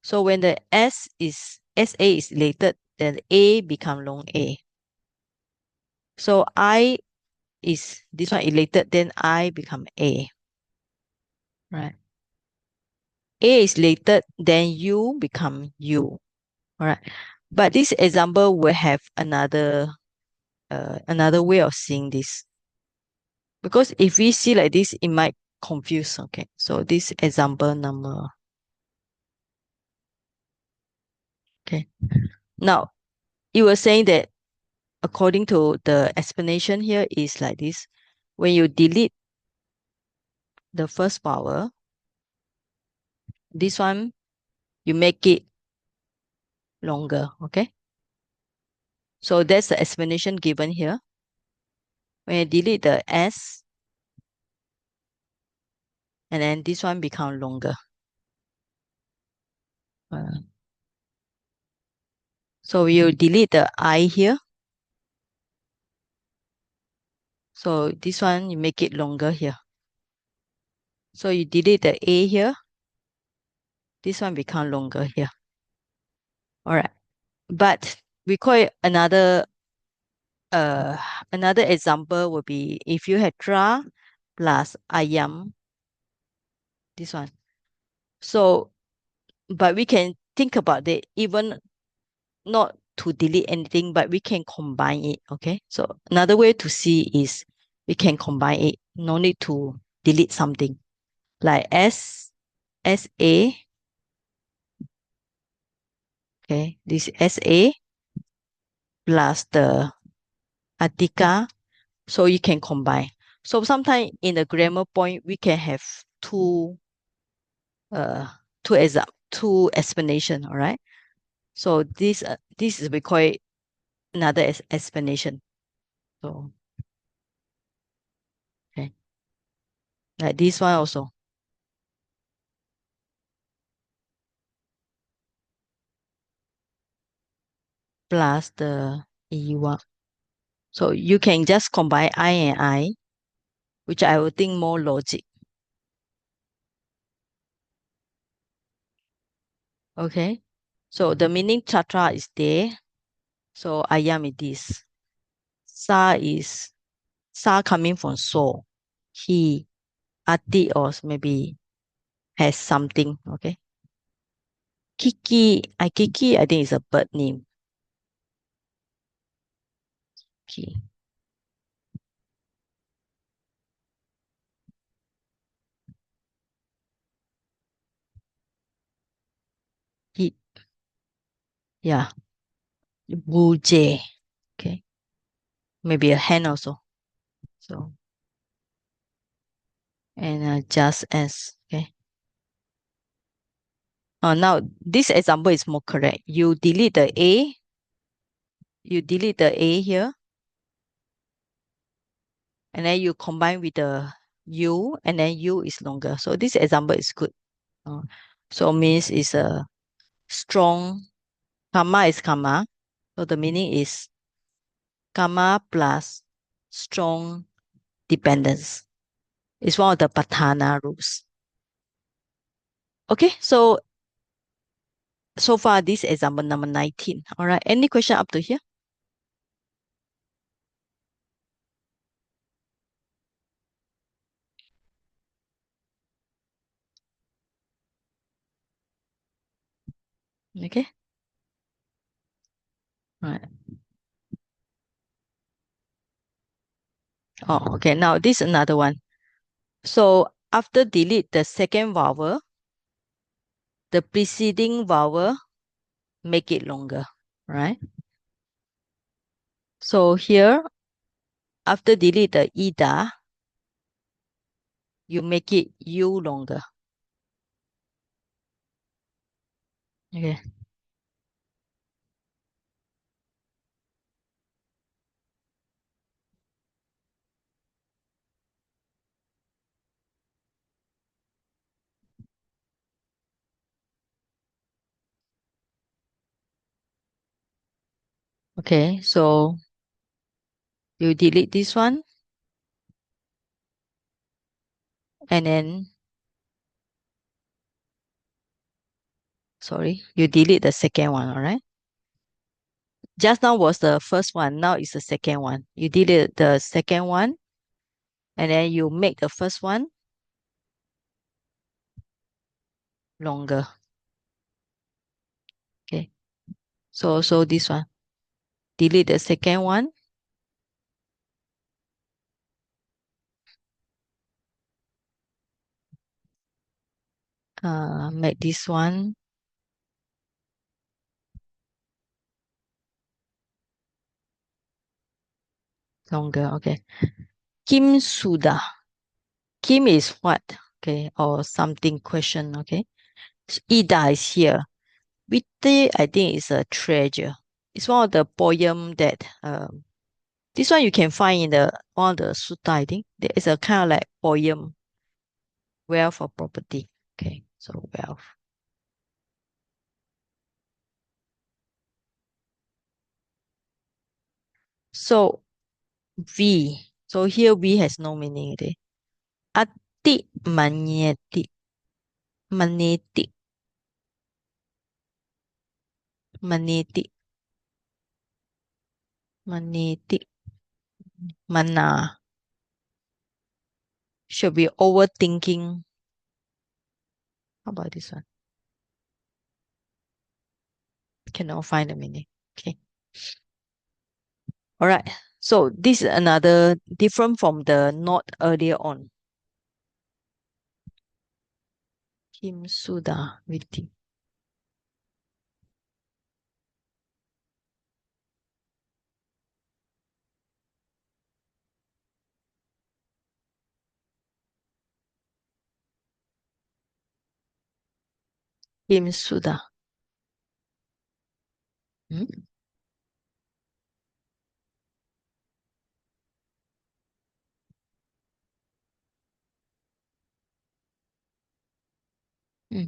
So when the SA is related, then A become long A. So I is this one related, then I become A. Right. A is related, then U become U. All right. But this example will have another way of seeing this. Because if we see like this, it might confuse. Okay. So this example number. Okay. Now you were saying that according to the explanation here is like this. When you delete the first vowel, this one you make it longer. Okay. So that's the explanation given here. When you delete the S, and then this one become longer. So you delete the I here. So this one, you make it longer here. So you delete the A here. This one become longer here. All right. But we call it another example would be if you had tra plus ayam, this one. So, but we can think about it, even not to delete anything, but we can combine it. Okay. So another way to see is we can combine it. No need to delete something. Like SA. Okay. This SA plus the Atika. So you can combine. So sometimes in the grammar point, we can have uh two explanation. All right. So this is we call it another explanation. So okay, like this one also. Plus the E1. So you can just combine I and I, which I would think more logic. Okay. So the meaning chatra is there. So ayam is this. Sa coming from so. He, ati or maybe has something. Okay. Kiki, I think is a bird name. Kiki. He, yeah. Buje. Okay. Maybe a hen also. So, and just as, okay. Now this example is more correct. You delete the A here, and then you combine with the U, and then U is longer. So this example is good. So means is a strong, karma is karma. So the meaning is karma plus strong dependence. It's one of the Patana rules. Okay, so far this example number 19. All right, any question up to here? Okay. All right. Oh, okay. Now this is another one. So after delete the second vowel, the preceding vowel make it longer, right? So here, after delete the ida, you make it u longer. Okay. Okay, so you delete this one. And then, sorry, you delete the second one, all right? Just now was the first one, now is the second one. You delete the second one, and then you make the first one longer. Okay. So this one. Delete the second one. Make this one longer. Okay. Kim Suda. Kim is what? Okay. Or something question. Okay. Ida is here. Witte, I think, is a treasure. It's one of the poem that this one you can find in the one of the sutta, I think. There is a kind of like poem, wealth or property. Okay, so wealth. So V. So here V has no meaning. Okay? Ati magnetic. Magnetic. Magnetic. Magnetic. Mana. Should be overthinking. How about this one? Cannot find the meaning. Okay. All right. So this is another different from the not earlier on. Kim Suda Viti. Kim Suda. Hmm? Hmm.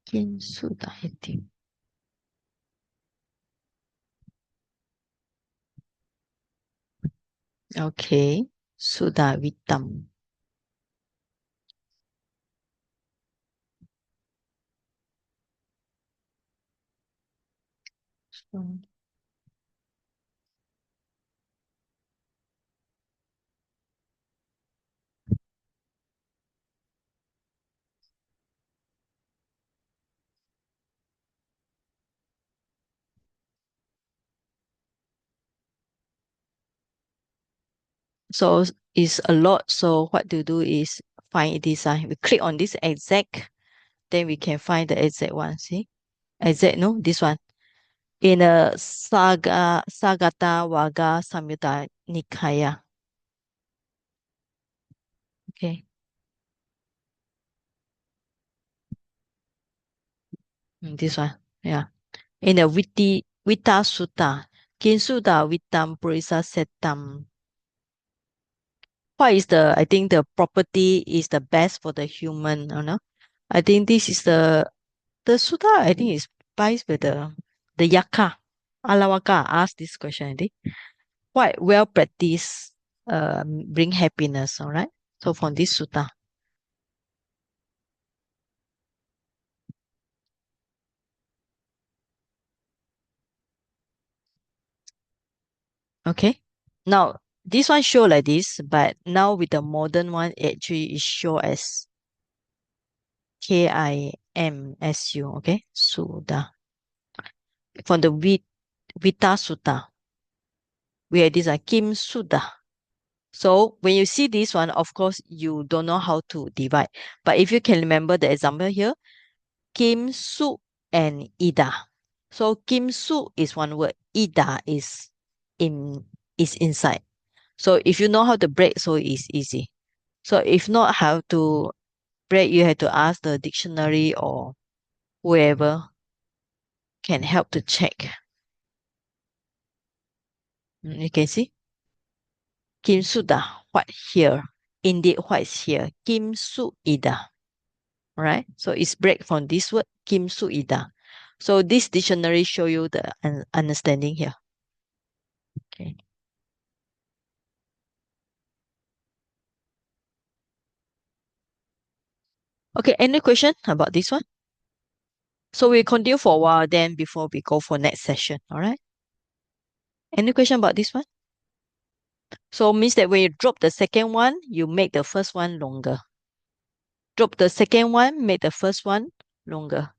Kim Suda Viti. Okay. Suda Vitam. So it's a lot. So what to do is find this. We click on this exact, then we can find the exact one. See? Exact, no? This one. In a Sagata Vaga Samyutta Nikaya. Okay. This one. Yeah. In the Vita Sutta. Kinsuda Vitam Purisa Setam. What is the, I think the property is the best for the human, you know? I think this is the Sutta, I think is by the Yaka. Alawaka asked this question, I think. What well practice bring happiness, all right? So from this Sutta. Okay. Now this one show like this, but now with the modern one, it actually is show as KIMSU, okay? Sutta. From the Vita Sutta. We have this Kim Sutta. So when you see this one, of course, you don't know how to divide. But if you can remember the example here, Kim Su and Ida. So Kim Su is one word, Ida is inside. So if you know how to break, so it's easy. So if not how to break, you have to ask the dictionary or whoever can help to check. You can see Kim Su Da, what here? Indeed, what is here? Kim Su Ida. Right? So it's break from this word, Kim Su Ida. So this dictionary show you the understanding here. Okay. Okay, any question about this one? So we continue for a while then before we go for next session, all right? Any question about this one? So means that when you drop the second one, you make the first one longer. Drop the second one, make the first one longer.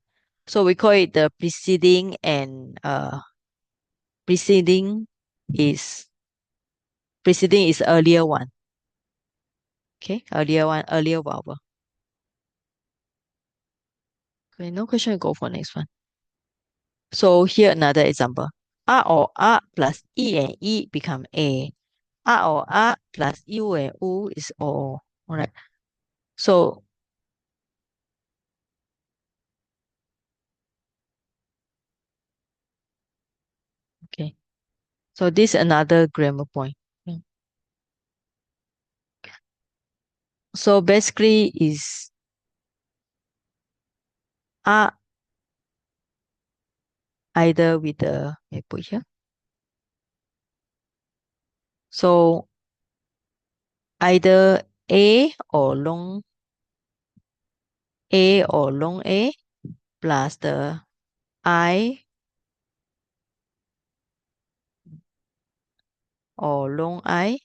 So we call it the preceding and preceding is earlier one. Okay, earlier one, earlier vowel. Okay, no question, go for next one. So here another example. A or A plus E and E become A. A or A plus U and U is O. Alright. So okay. So this is another grammar point. Mm. So basically is A either with the I put here. So either A or long A plus the I or long I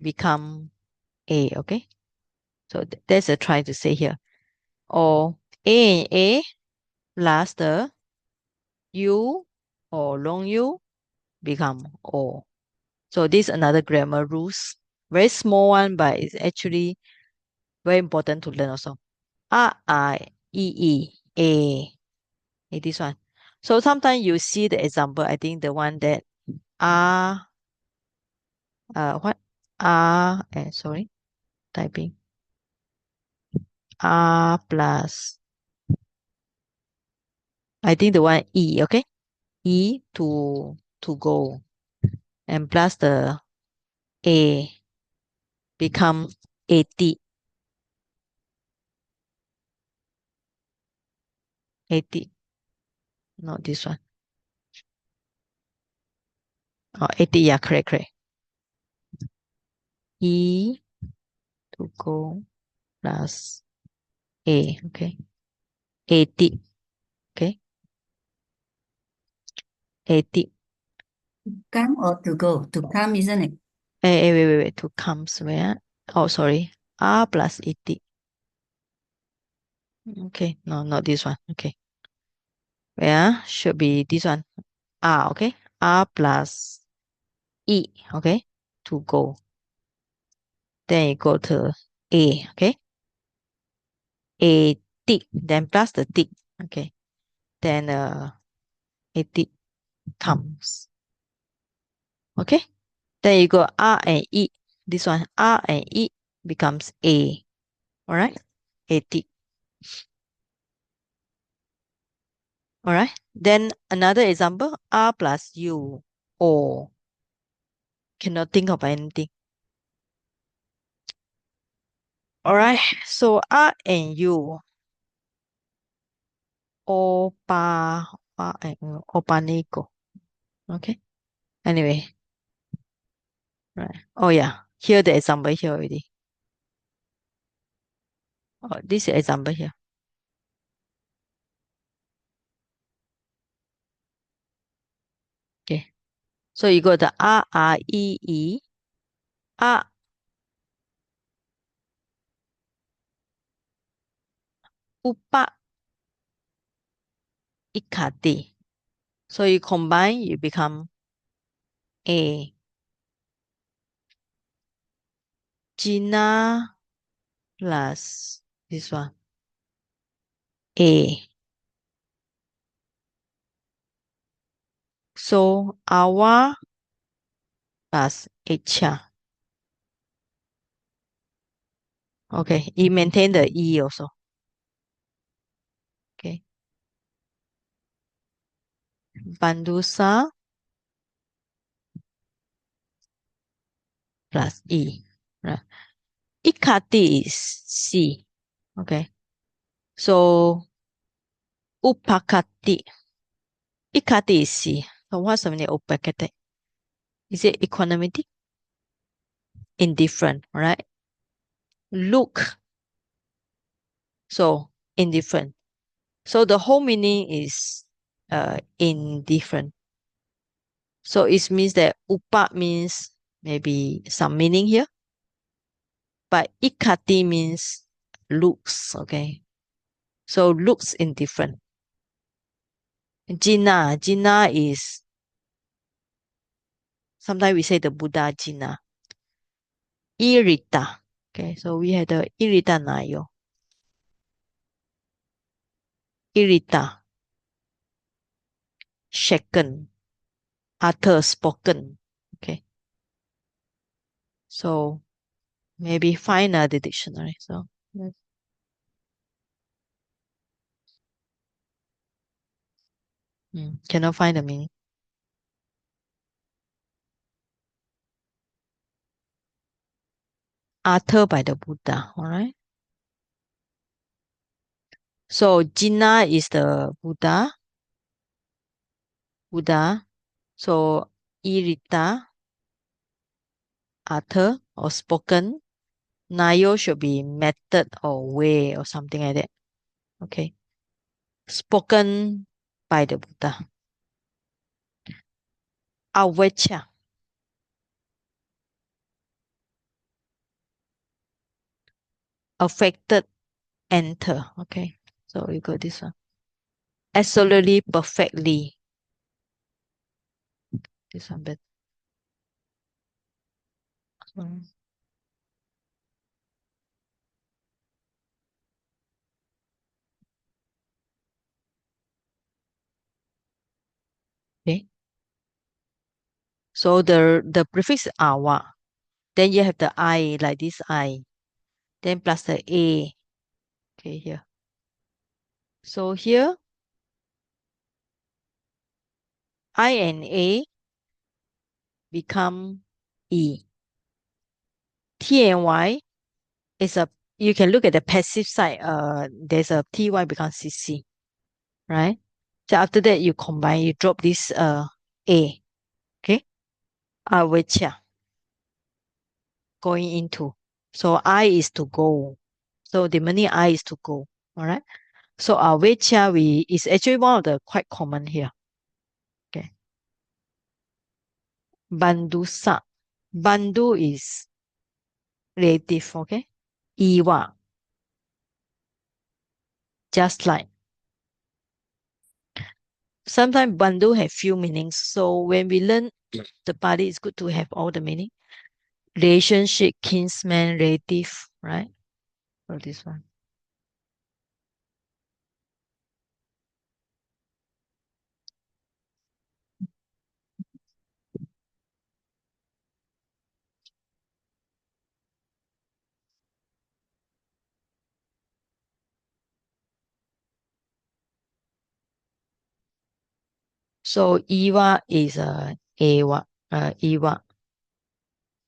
become A, okay? So that's a try to say here. Or A and A plus the U or long U become O. So this is another grammar rules. Very small one, but it's actually very important to learn also. A. Okay, this one. So sometimes you see the example, I think the one that R, what? Sorry, typing. R plus, I think the one E, okay? E to go. And plus the A become 80. 80. Not this one. Oh, 80, yeah, correct. E to go plus A, okay? 80, okay? 80. Come or to go? To come, isn't it? Wait. To comes where? Oh, sorry. R plus 80. Okay, no, not this one. Okay. Where should be this one. R, okay? R plus E, okay? To go. Then you go to A, okay? A tick, then plus the tick, okay? Then a tick comes. Okay? Then you go R and E. This one, R and E becomes A. Alright? A tick. Alright? Then another example, R plus U. O. Cannot think of anything. Alright, so R and U. Opa, Opanico. Okay. Anyway, right. Oh yeah, here the example here already. Oh, this is example here. Okay. So you got the R, R, upa, ikati. So you combine, you become A. Gina plus this one. A. So awa plus Echa. Okay, it maintain the E also. Okay. Bandusa plus E. Right. Ikati is C. Okay. So upakati. Ikati is C. So what's the meaning of upakati? Is it equanimity? Indifferent, right? Look So indifferent. So the whole meaning is indifferent. So it means that upa means maybe some meaning here, but ikati means looks, okay? So looks indifferent. Jina is, sometimes we say the Buddha Jina. Irita, okay? So we have the irita nayo. Irita, shaken, utter, spoken, okay? So maybe find the dictionary. So cannot find the meaning. Uttered by the Buddha, all right? So Jina is the Buddha. So irita, uttered or spoken. Nayo should be method or way or something like that. Okay. Spoken by the Buddha. Aveccha. Affected, enter. Okay. So you got this one. Absolutely, perfectly. This one better. Okay. So the prefix awa. Then you have the I, like this I. Then plus the A. Okay, here. So here, I and A become E. T and Y is a, you can look at the passive side. There's a TY becomes CC, right? So after that, you combine, you drop this A. Okay. Which going into. So I is to go. So the meaning I is to go. All right. So aveccha we is actually one of the quite common here. Okay. Bandusa. Bandu is relative. Okay. Iwa. Just like. Sometimes bandu have few meanings. So when we learn the Pali, it's good to have all the meaning. Relationship, kinsman, relative, right? So this one. So Iwa is Ewa, Iwa.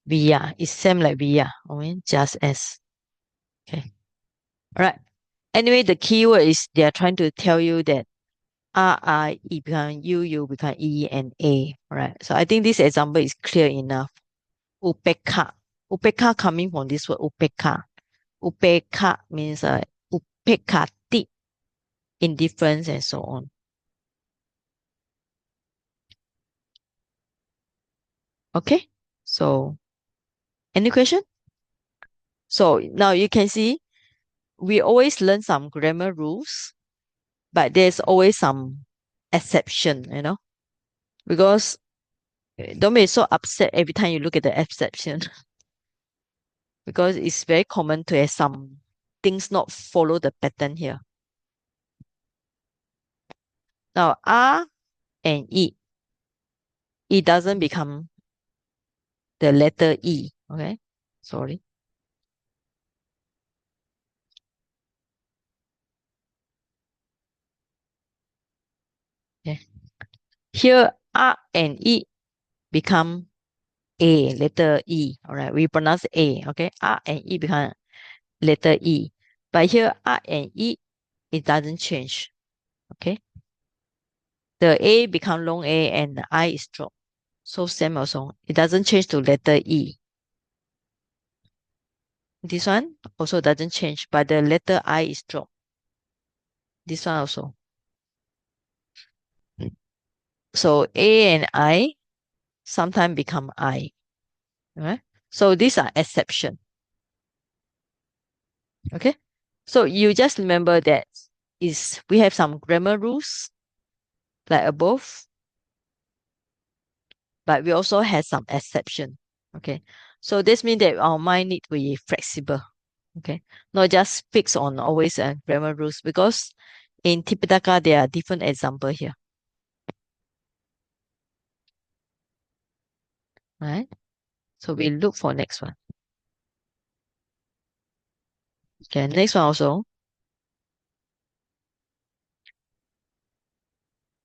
Via is same like via, I mean just as. Okay. All right. Anyway, the keyword is they are trying to tell you that R, I, E become U, U become E and A. All right. So I think this example is clear enough. Upeka. Upeka coming from this word upeka. Upeka means upekati, indifference and so on. Okay. So any question? So now you can see we always learn some grammar rules, but there's always some exception, because don't be so upset every time you look at the exception because it's very common to have some things not follow the pattern here. Now R and E, it doesn't become the letter E. Okay, sorry. Okay. Here R and E become A, letter E. All right, we pronounce A. Okay, R and E become letter E. But here R and E, it doesn't change. Okay. The A become long A and the I is dropped. So same also. It doesn't change to letter E. This one also doesn't change, but the letter I is dropped. This one also. So A and I sometimes become I. Right? So these are exception. Okay. So you just remember that we have some grammar rules like above, but we also have some exception. Okay. So this means that our mind need to be flexible. Okay. Not just fixed on always grammar rules, because in Tipitaka there are different examples here. Right? So we look for next one. Okay, next one also.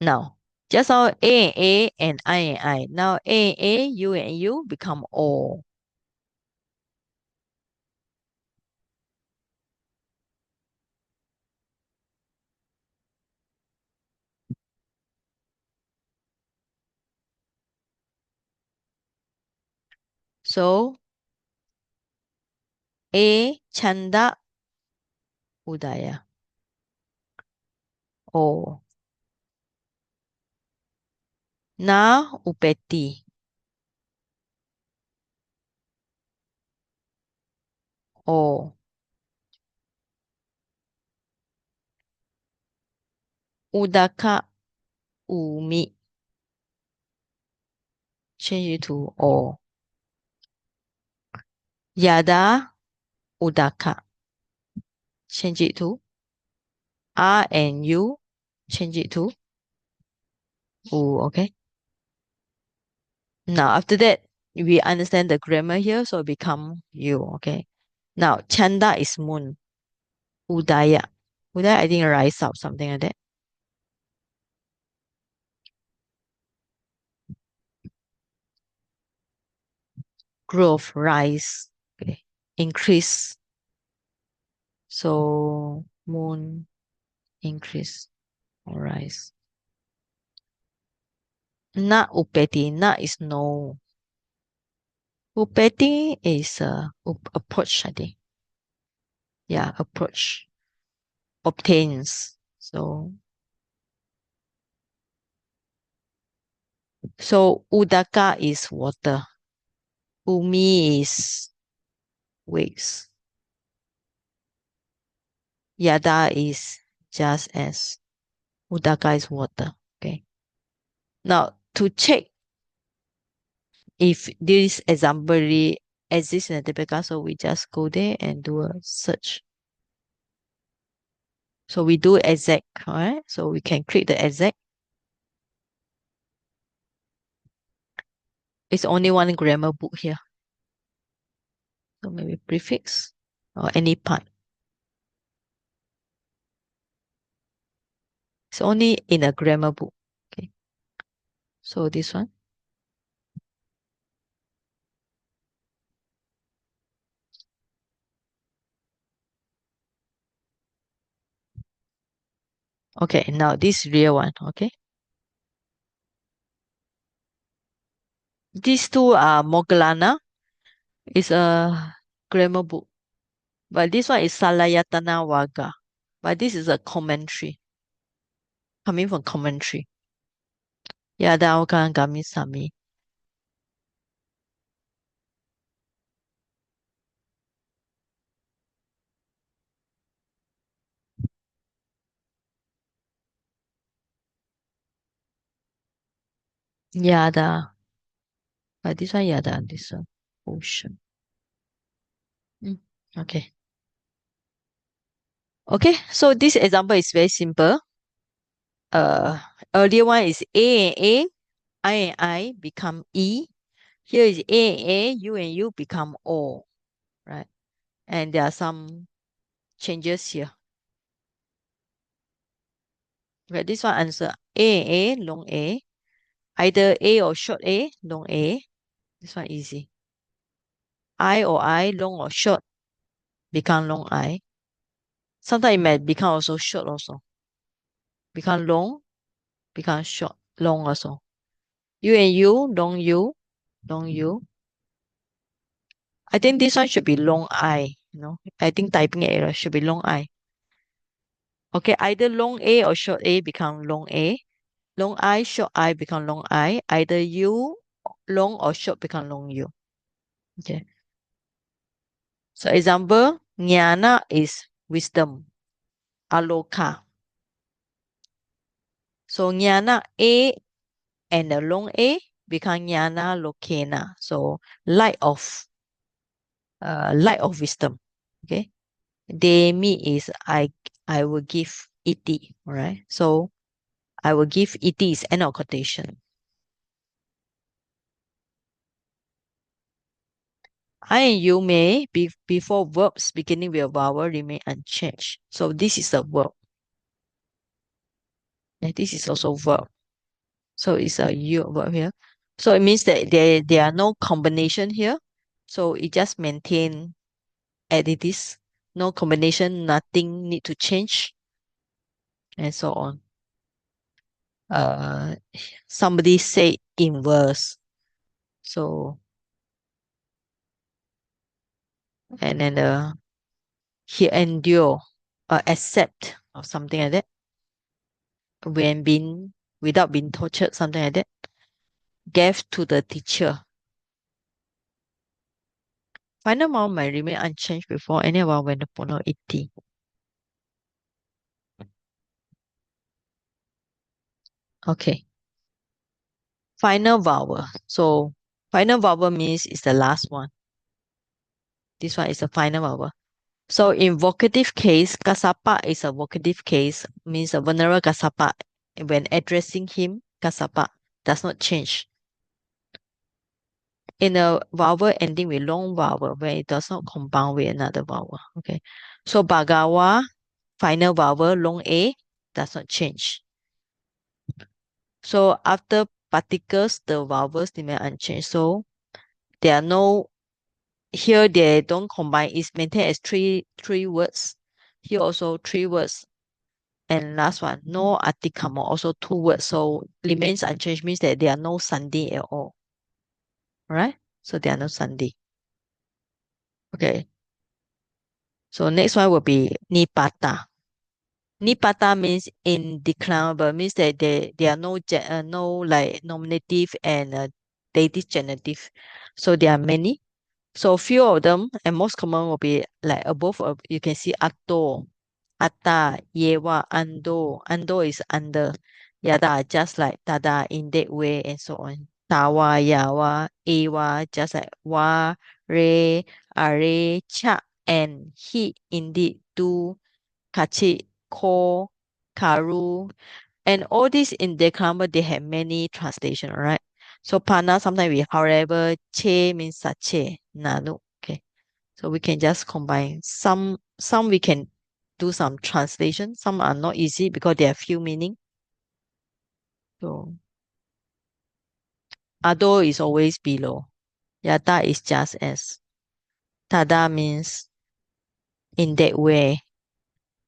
Now, just now A and I and I. Now A, you and you become O. So A Chanda Udaya. O. Na Upeti. O. Udaka Umi. Change it to O. Yada Udaka. Change it to R and U. Change it to U. Okay. Now after that, we understand the grammar here, so it become U. Okay. Now Chanda is moon. Udaya. Udaya, I think rise up, something like that. Growth, rise. Okay. Increase. So moon, increase, or rise. Na upeti. Na is no. Upeti is approach, I think. Yeah, approach. Obtains. So udaka is water. Umi is waves. Yada is just as. Udaka is water. Okay. Now to check if this example really exists in the Tipika, so we just go there and do a search. So we do exact, alright? So we can click the exact. It's only one grammar book here. So maybe prefix or any part. It's only in a grammar book. Okay. So this one. Okay, now this real one, okay? These two are Moggallana. It's a grammar book. But this one is Salayatana Vaga. But this is a commentary. Coming from commentary. Yada Okan Gami Sami. Yada. But this one Yada, this one ocean. Okay. Okay, so this example is very simple. Earlier one is A and A, I and I become E. Here is A and A, you and you become O, right? And there are some changes here. Okay, this one answer A and A, long A. Either A or short A, long A. This one easy. I or I, long or short, become long I. Sometimes it might become also short also. Become long, become short, long also. You and you, long you. I think this one should be long I, I think typing error should be long I. Okay, either long A or short A become long A. Long I, short I become long I. Either U, long or short become long U. Okay. So example, jnana is wisdom. Aloka. So jnana A and the long A become jnana lokena. So light of wisdom. Okay. Demi is I will give iti. All right. So I will give iti is end of quotation. I and you may be before verbs beginning with a vowel remain unchanged. So this is a verb. And this is also verb. So it's a you verb here. So it means that there are no combination here. So it just maintain as it is. No combination, nothing need to change, and so on. Somebody say inverse. So and then he endure, accept or something like that. When being without being tortured, something like that. Gave to the teacher. Final vowel may remain unchanged before any vowel when the pronoun iti. Okay. Final vowel. So final vowel means it's the last one. This one is the final vowel. So in vocative case, kasapa is a vocative case, means a vulnerable kasapa. When addressing him, kasapa does not change. In a vowel ending with long vowel, where it does not compound with another vowel. Okay. So bagawa, final vowel, long A, does not change. So after particles, the vowels remain unchanged. So there are no, here they don't combine, it's maintained as three words. Here also three words. And last one, no articamo, also two words. So remains unchanged means that there are no sandhi at all. Right? So there are no sandhi. Okay. So next one will be nipata. Nipata means indeclinable, means that there are no like nominative and dative genitive. So there are many. So few of them, and most common will be like above. You can see ato, ata, yewa, ando. Ando is under. Yada, just like tada in that way, and so on. Tawa, yawa, ewa, just like wa, re, are, cha, and he, indeed, do, kachi, ko, karu, and all these in the grammar they have many translation, all right? So pana sometimes we however che means sache, nanu. Okay. So we can just combine some we can do some translation. Some are not easy because they have few meaning. So ado is always below. Yada is just as. Tada means in that way.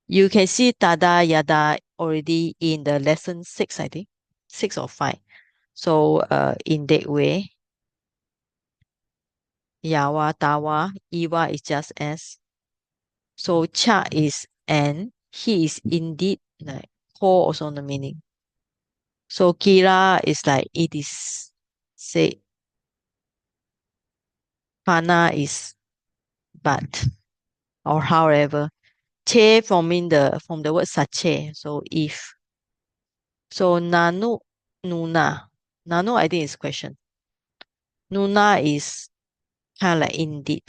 You can see tada yada already in the lesson 6, I think. 6 or 5. So in that way, yawa, tawa, iwa is just as. So cha is and he is indeed like ko also the meaning. So kira is like it is said. Pana is but or however. Che from the word sache. So if. So nanu nuna. Nanu I think is question. Nuna is kind of like indeed.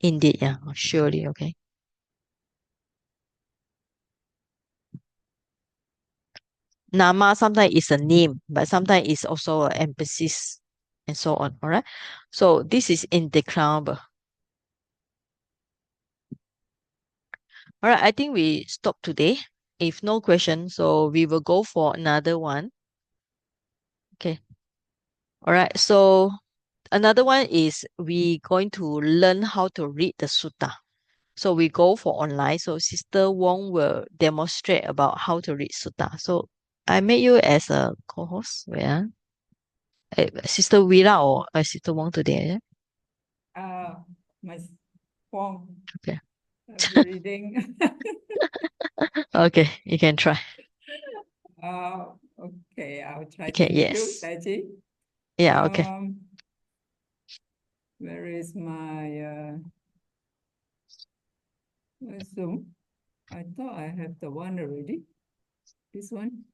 Indeed, yeah, surely, okay. Nama sometimes is a name, but sometimes it's also an emphasis and so on. All right. So this is indeclinable. All right. I think we stop today. If no question, so we will go for another one. Okay. All right. So another one is we going to learn how to read the sutta. So we go for online. So Sister Wong will demonstrate about how to read sutta. So I made you as a co-host. Yeah. Sister Wira or Sister Wong today. Yeah? Uh, my phone. Okay. Reading. Okay, you can try. Okay, I'll try. Okay, Thank you, yes. Taji. Yeah, okay. Where is my Zoom? I thought I have the one already. This one.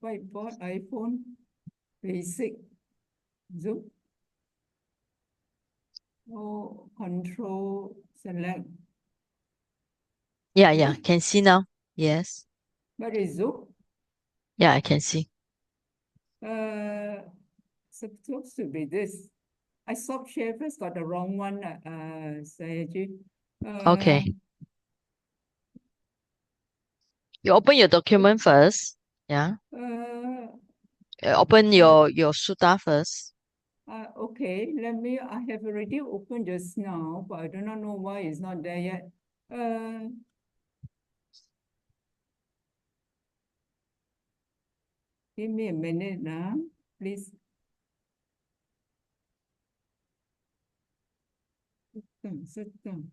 Whiteboard, iPhone, basic, Zoom. Oh, control, select. Yeah, can see now. Yes. Where is Zoom? Yeah, I can see. Supposed to be this. I stop share first, got the wrong one, Sayaji. Okay. You open your document first. Yeah. Open your sutta first. Okay, I have already opened just now, but I do not know why it's not there yet. Give me a minute now, please. Sit down.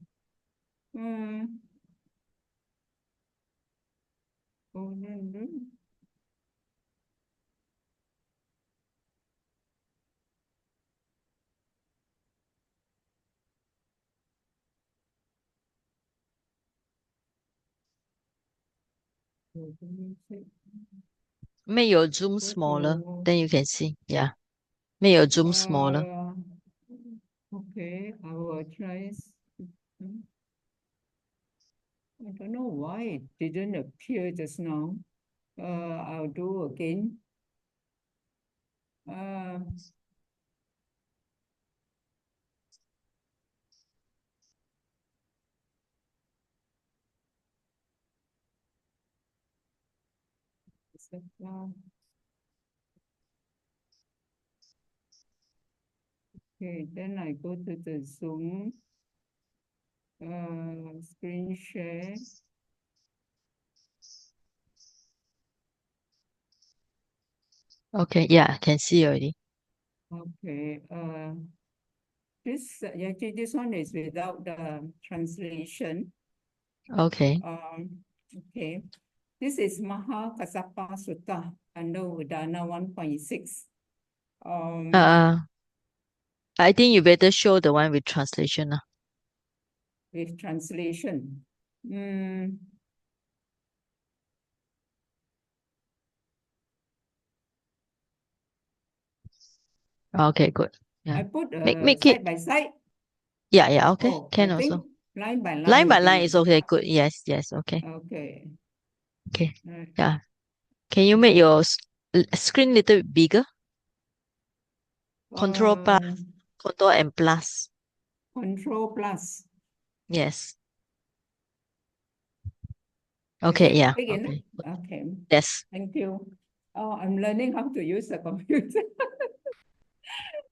Make your zoom smaller, then you can see. Yeah. Make your zoom smaller. Okay, I will try. I don't know why it didn't appear just now. I'll do again. Okay, then I go to the Zoom screen share. Okay, yeah, I can see already. Okay, actually this one is without the translation. Okay. Okay, this is Maha Kassapa Sutta under Udana 1.6. I think you better show the one with translation. With translation. Okay, good. Yeah. I put Make side it. by side. Yeah, okay. Oh, Can I think also. line by line. Line by will line be- is okay, good. Yes, okay. Okay. Okay. Right. Yeah. Can you make your screen little bit bigger? Control and plus. Control plus. Yes. Is Okay, it yeah. big enough? Okay. Okay. Yes. Thank you. Oh, I'm learning how to use the computer.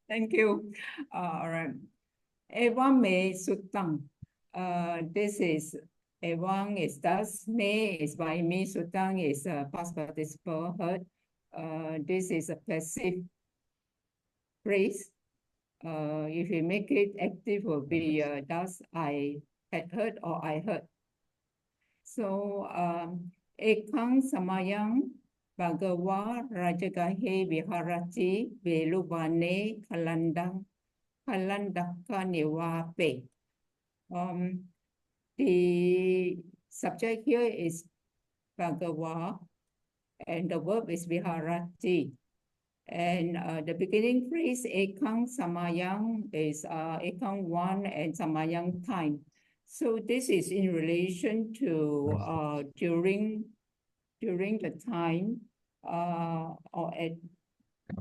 Thank you. All right. Ewan me sutang. This is Ewan is thus, me is by me, sutang is past participle heard. This is a passive phrase. If you make it active, will be thus I had heard or I heard. So, ekang samayang bagawa rajagahe viharati velubane kalandaka niwape. The subject here is bagawa, and the verb is viharati. And the beginning phrase, ekang samayang, is ekang one and samayang time. So this is in relation to during the time or at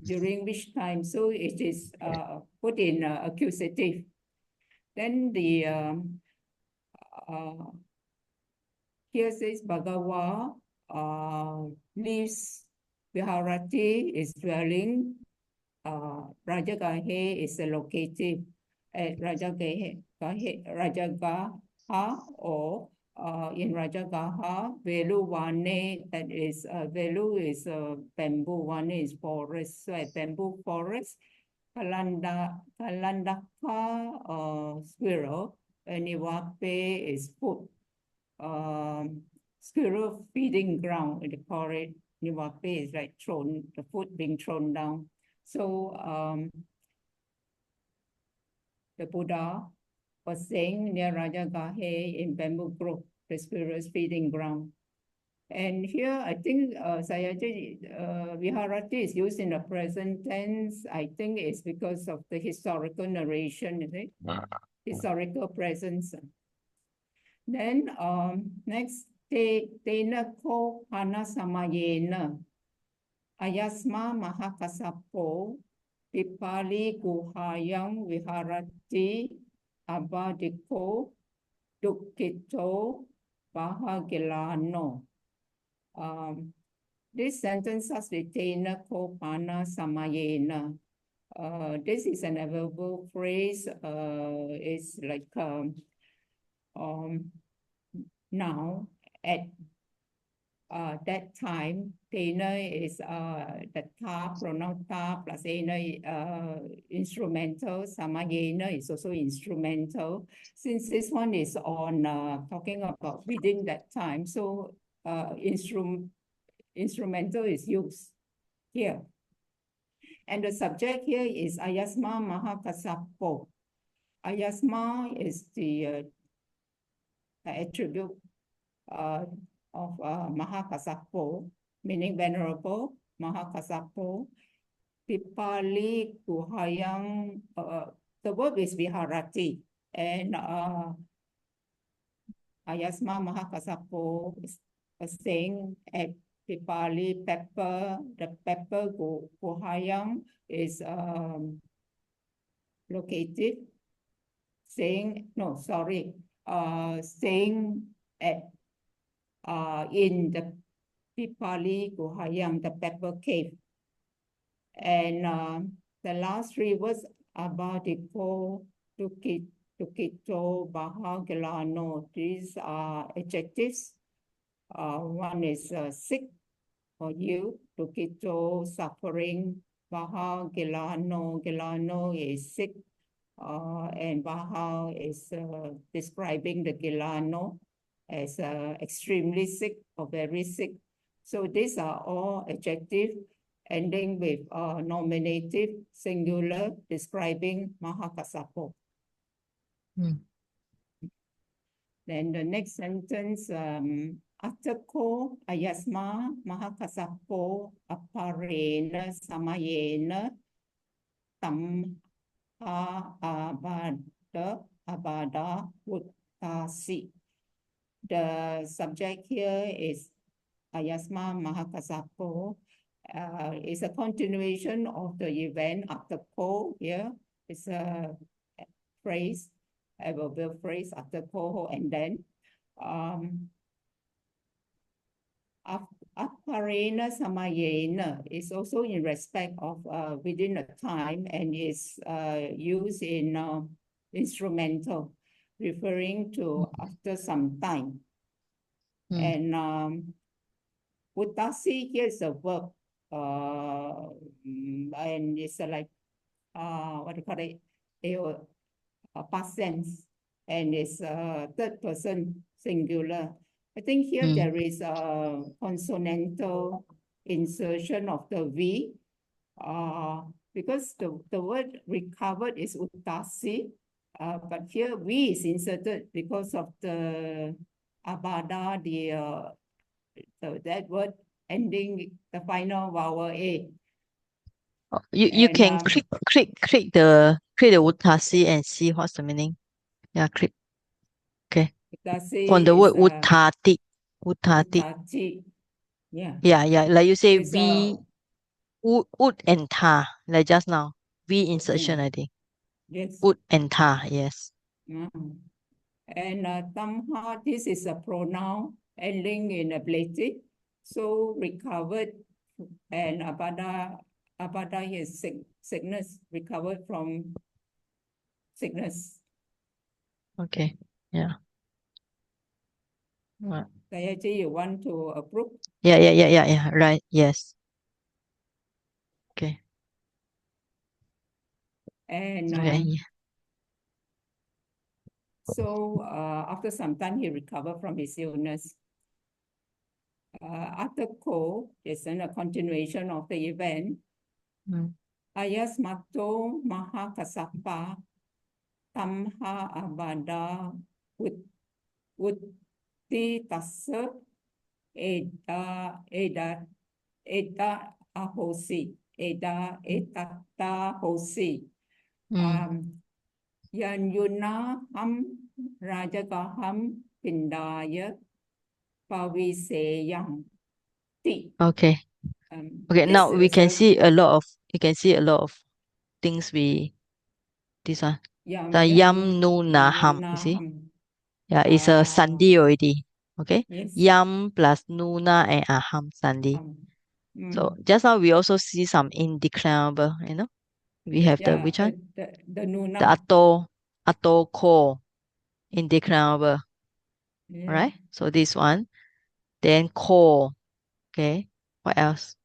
during which time. So it is put in accusative. Then the here says Bhagawa lives, Viharati is dwelling, Rajagahe is a locative at Rajagaha or in Rajagaha, Velu Wane, that is Velu is bamboo, Wane is forest. So at bamboo forest, Kalandaka squirrel, and Niwape is food. Squirrel feeding ground, they call it. Niwape is like thrown, the food being thrown down. So the Buddha was saying near Rajagahe in bamboo grove, the squirrel's feeding ground. And here, I think Viharati is used in the present tense. I think it's because of the historical narration, is it? Historical presence. Then next, Tena ko panasamayena ayasma mahakasapo pipali guhayang viharati abadiko dukkito bahagilano. This sentence has Tena ko panasamayena. This is an adverbial phrase. It's like now at that time, Tena is the ta pronoun ta plus ena instrumental. Samayena is also instrumental. Since this one is on talking about within that time, so instrumental is used here. And the subject here is Ayasma Mahakasapo. Ayasma is the attribute of Mahakasapo, meaning venerable, Mahakasapo. Pipali Kuhayang, the verb is Viharati, and Ayasma Mahakasapo is saying at Pipali pepper, the pepper Kuhayang is located, saying at in the Pipali Guhayang, the pepper cave. And the last three words Abadiko, Tukito, Bahagilano. These are adjectives. One is sick for you, Tukito, suffering, Bahagilano. Gilano is sick, and Baha is describing the Gilano as extremely sick or very sick. So these are all adjectives ending with nominative singular describing Mahakasapo. Then the next sentence, Atako ayasma Mahakasapo aparena samayena tam abada uttasi. The subject here is Ayasma Mahakasapo. It's a continuation of the event after ko here. It's a phrase, adverbial phrase after ko, and then aparena samayena is also in respect of within a time, and is used in instrumental, referring to after some time. And Uttasi here is a verb, and it's like what do you call it? Past tense, and it's third person singular. I think here there is a consonantal insertion of the V, because the word recovered is Uttasi, but here V is inserted because of the abada, that word ending the final vowel A. You can click the Uttasi and see what's the meaning. Yeah, click. Okay. Uttasi On the word is, Uttati. Uttati. Yeah. Yeah. Like you say It's, V, ut and ta, like just now. V insertion, I think. Yes. Ut and ta, yes. And tamha, this is a pronoun ending in ablative. So recovered, and abada is sickness, recovered from sickness. Okay. Yeah. Right. Dayaji, you want to approve? Yeah. Right. Yes. Okay. And Okay. so after some time, he recovered from his illness. After Ko, it's a continuation of the event. Mm. Ayasmato Mahakasapa Tamha Abada Utti Tassa Eda Ahosi Etata Hosi Yan Yuna Ham Rajagaham Pindaya Paviseyam Ti. Okay. Okay, This now we is can a see a lot of things this one. The yam nu na ham, you see? Yeah, it's a sandhi already. Okay. Yes. Yam plus nuna and aham sandhi. So just now we also see some indeclinable, We have the which one? The nuna. The ato ko indeclinable. Yeah. Right? So this one. Then ko. Okay. What else?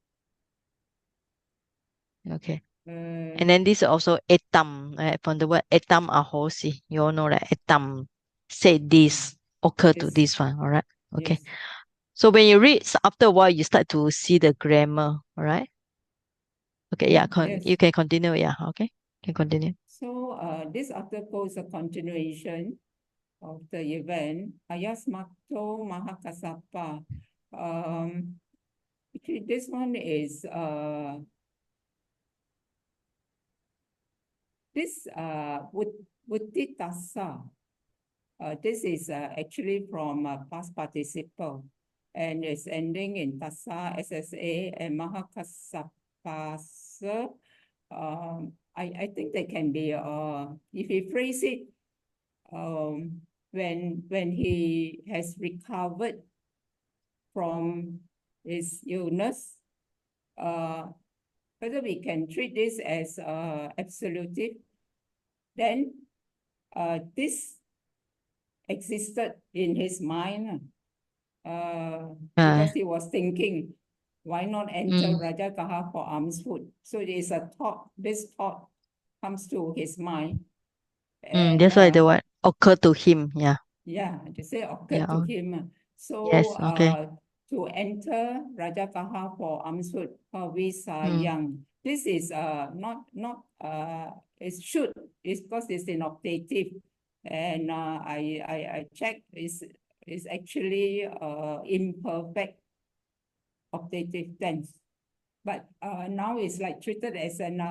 Okay. And then this is also etam, right? From the word etam ahosi. You all know that etam said this occur to Yes. this one. All right. Okay. Yes. So when you read, after a while, you start to see the grammar. All right. Okay. Yeah. Yes. You can continue. Yeah. Okay. You can continue. So this article is a continuation of the event. Ayasmato Mahakasapa. Actually, this one is this Wuttitassa. This is actually from past participle, and it's ending in tassa, SSA, and mahakasapasa. I think they can be if you phrase it when he has recovered from his illness, whether we can treat this as absolutive, then this existed in his mind because he was thinking, why not enter Raja Kaha for alms food? So it is a thought, this thought comes to his mind. And That's why the word occur to him. Yeah. yeah, they say occurred to him. So Yes. Okay. to enter Raja Kaha for alms food, Pavisayang. This is not it should, it's because it's in octative. And I checked, it's actually imperfect octative tense. But now it's like treated as an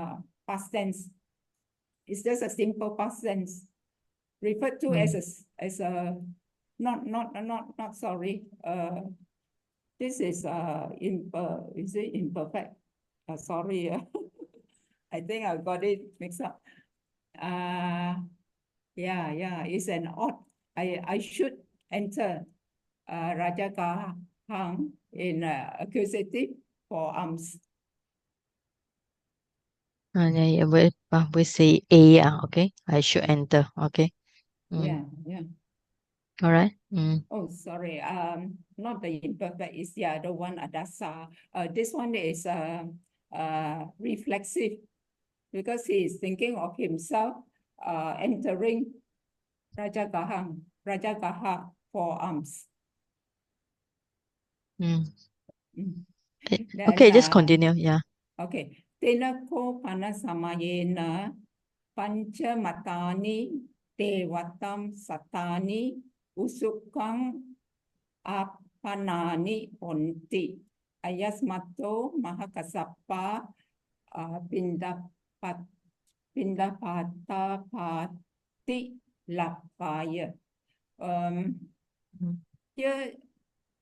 past tense. It's just a simple past tense, referred to as a not sorry. This is is it imperfect? Sorry, I think I got it mixed up. Yeah, it's an odd. I should enter Raja Kahang in accusative for alms. Yeah, we say A. Okay. I should enter. Okay. Yeah. All right. Oh, sorry. Not the imperfect, is the other one, adasa. This one is reflexive because he is thinking of himself entering Raja Gaha for alms. Okay, just continue. Yeah. Okay. Tenako panasamayena pancha matani devatam satani usukang apanani onti ayasmato mahakasapa pindapata pati lapaya. Here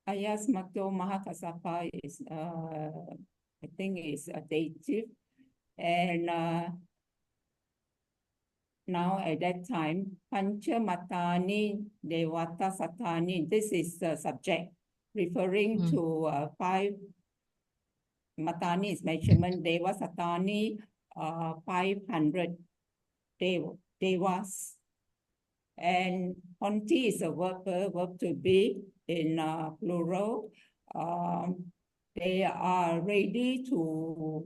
ayasmato mahakasapa is I think is a dative, and now at that time, Pancha Matani Devata Satani, this is the subject referring to 5 Matani is measurement, Deva Satani 500 Devas. And Honti is a verb to be in plural. They are ready to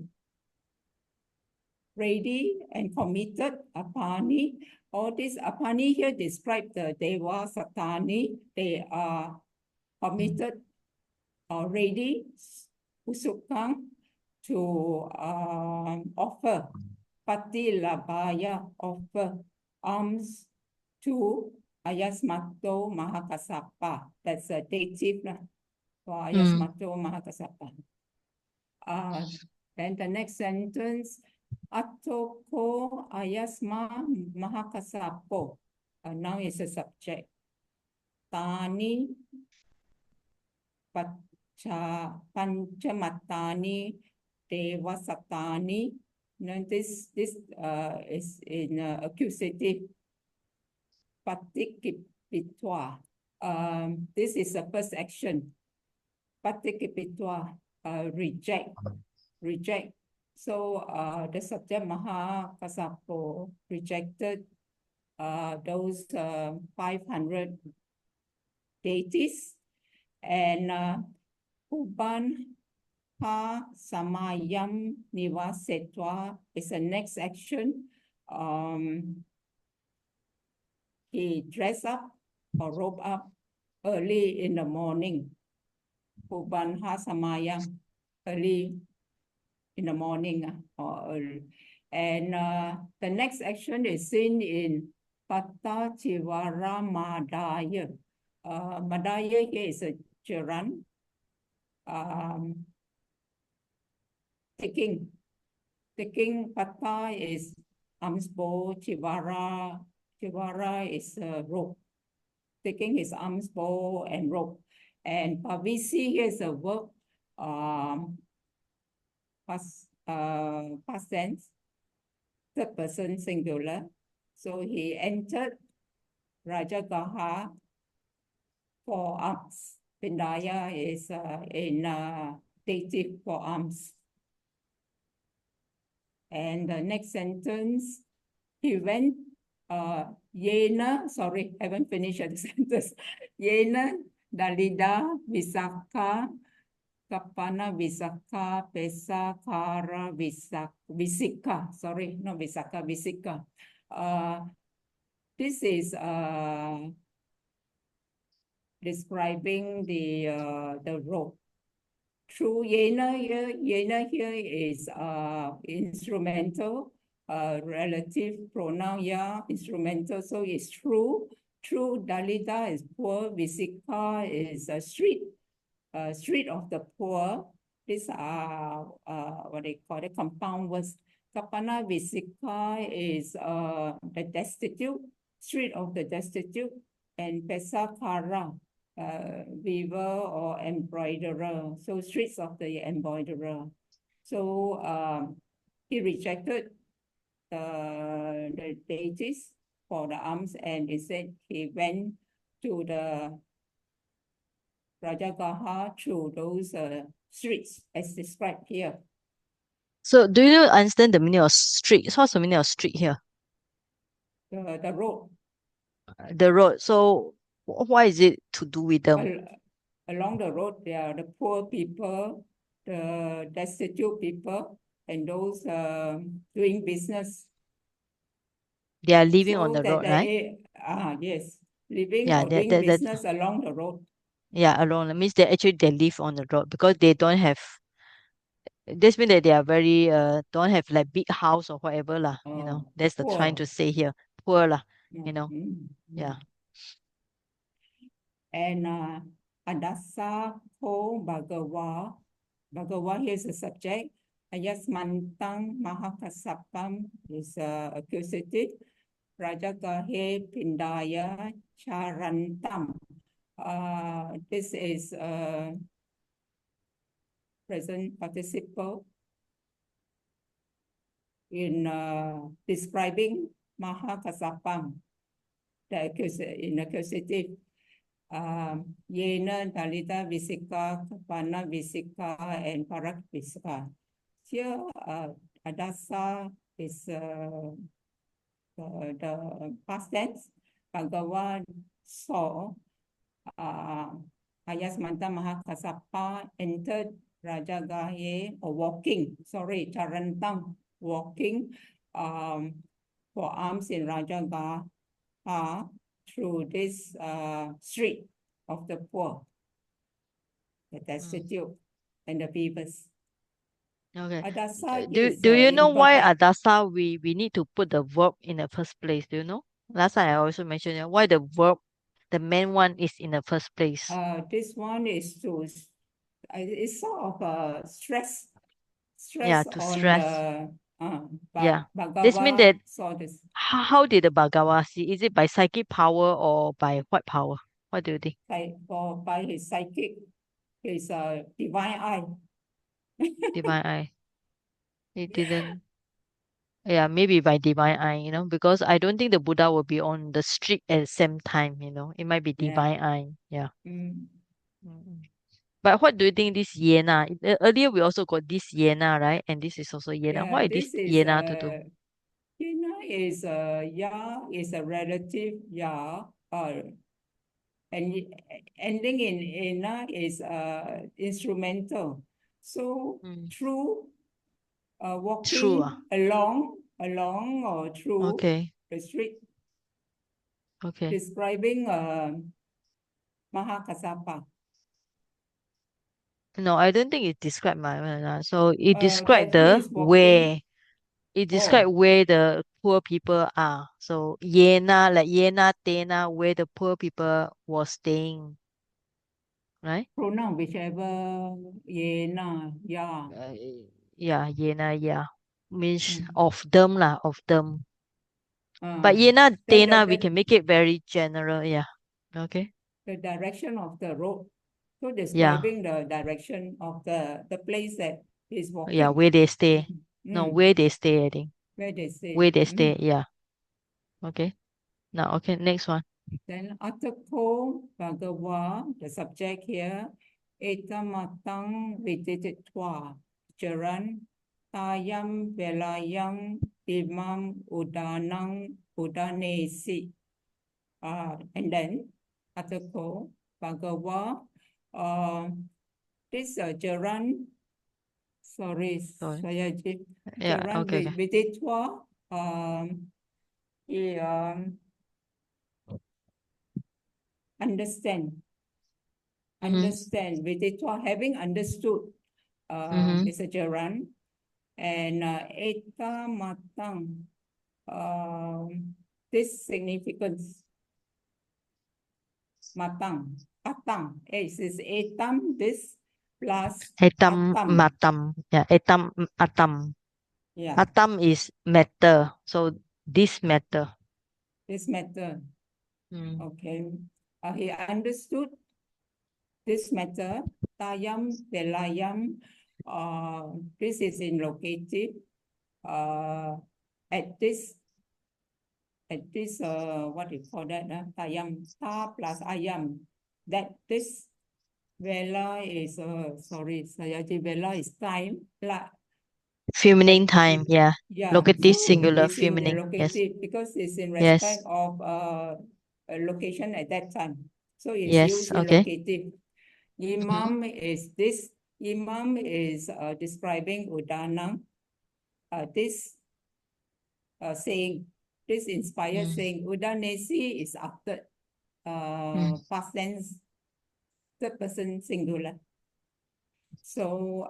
ready and committed, apani. All this apani here describe the Deva Satani. They are committed or ready, usukang, to offer patilabaya, offer alms to Ayasmato Mahakasapa. That's a dative for Ayasmato Mahakasapa. Then the next sentence, Atoko Ayasma Mahakasapo. Now is a subject. Tani Panchamatani Devasatani. Now this is in accusative. Patikipitwa. This is the first action. Patikipitwa, reject. So the subject Mahakasapo rejected those 500 deities, and Kuban Ha Samayam Nivasetwa is the next action. He dressed up or robe up early in the morning. Kuban Ha Samayam, early in the morning or early. And the next action is seen in Pata Chivara Madaya. Madaya here is a Charan. Taking Pata is arms bow, Chivara is a rope. Taking his arms bow and rope. And Pavisi here is a verb, past tense, third person singular. So he entered Rajagaha for arms. Pindaya is in dative for arms. And the next sentence, he went, Yena, sorry, haven't finished the sentence. Yena, Dalida, Visakha, Kapana, Visakha, Pesa, Kara, Visika, sorry, not Visakha, Visika. This is describing the rope. True, Yena here is instrumental, relative pronoun, yeah, instrumental, so it's true. True, Dalida is poor, Visika is a street of the poor. These are what they call the compound words. Kapana Visika is the destitute, street of the destitute, and Pesakara, weaver or embroiderer, so streets of the embroiderer. So he rejected the deities for the arms, and he said he went to the Rajagaha through those streets as described here. So do you understand the meaning of street? What's the meaning of street here? The road. The road. So what is it to do with them? Along the road, there are the poor people, the destitute people, and those doing business. They are living So on the that road, right? Yes, living Yeah, or doing business along the road. Yeah, along. That means they live on the road because they don't have. This means that they are very don't have like big house or whatever lah. You know, that's the trying Poor. to say here. Poor lah. You know. Yeah. And Adasa Ko Bhagawa. Bhagawa here is a subject. Ayasmantang Mahakasapam is accusative. Rajagahe Pindaya Charantam. This is present participle in describing Mahakasapam, in accusative. Yena, Dalita, Visika, Kapana, Visika, and Parak Visika. Here, Adasa is the past tense. Bhagavan saw Ayasmanta Mahakasapa entered Rajagahe or walking, sorry, Charantam, walking for alms in Rajagaha through this street of the poor, the destitute, and the beavers. Okay. Adasa Do is you know why imperfect. adasa we need to put the verb in the first place? Do you know? Last time I also mentioned why the verb, the main one is in the first place. This one is to, it's sort of a stress Yeah, to on stress. the Yeah. This means that Bhagava saw this how did the Bhagawa see? Is it by psychic power or by what power? What do you think? by his psychic, his divine eye. Divine eye. It didn't. Yeah, maybe by divine eye, because I don't think the Buddha will be on the street at the same time, It might be Yeah. divine eye. Yeah. Mm. Mm. But what do you think this Yena? Earlier we also got this Yena, right? And this is also Yena. Yeah, What is this this is Yena to do? is ya is a relative ya and ending in ena is instrumental. So Mm. through True. walking along or through Okay. the street, Okay. describing Mahakasapa. No, I don't think it described my so it described That he the is walking. where. It described where the poor people are. So Yena, like Yena Tena, where the poor people was staying. Right? Pronoun whichever yena, ya. Yeah, Yena, yeah. Means Mm. of them lah, of them. But Yena Tena, we can make it very general, yeah. Okay. The direction of the road. So Yeah. describing the direction of the place that he's walking. Yeah, where they stay. No, where they stay, I think. Where they stay. Where they stay, yeah. Okay. Now, okay, next one. Then Atako Bhagava, the subject here, Etamatang Vidititwa, Jaran, Tayam Velayam, Imam Udanang Udanesi. And then Atako Bhagava, this Jaran, sorry, saya Yeah, Jaran okay. Viditwa, he understand. Understand. Viditwa, having understood is a Jaran. And Eta Matang, this significance. Matang. Atang. It is etam, this plus Etam atam. matam. Yeah, etam atam. Yeah. Atam is matter. So this matter. This matter. Mm. Okay. He understood this matter. Tayam, velayam. This is in locative. At this, what do you call that? Tayam, ta plus ayam. That this vela is, Sayaji, vela is time. Feminine time, yeah. Yeah. Locative, So singular, it's in the feminine. Yes. locative because it's in Yes. respect of a location at that time. So it's Yes. used in Okay. locative. Imam is this. Imam is describing Udanang. This saying, this inspired saying, Udanesi is after past tense, third person singular. So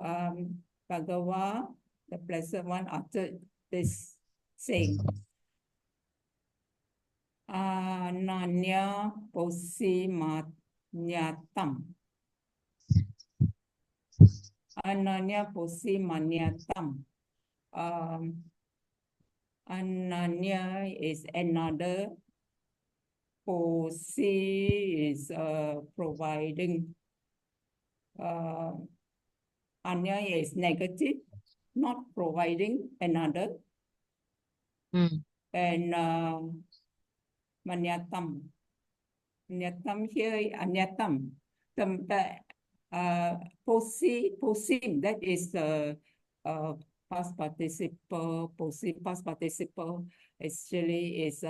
Bhagava, the Blessed One, uttered this saying, Ananya Posimanyattam. Ananya Posimanyattam. Ananya is another. Posi is providing. Anya is negative, not providing another. And Manyatam. Manyatam here, Anyatam. Posim, that is the past participle, past participle actually is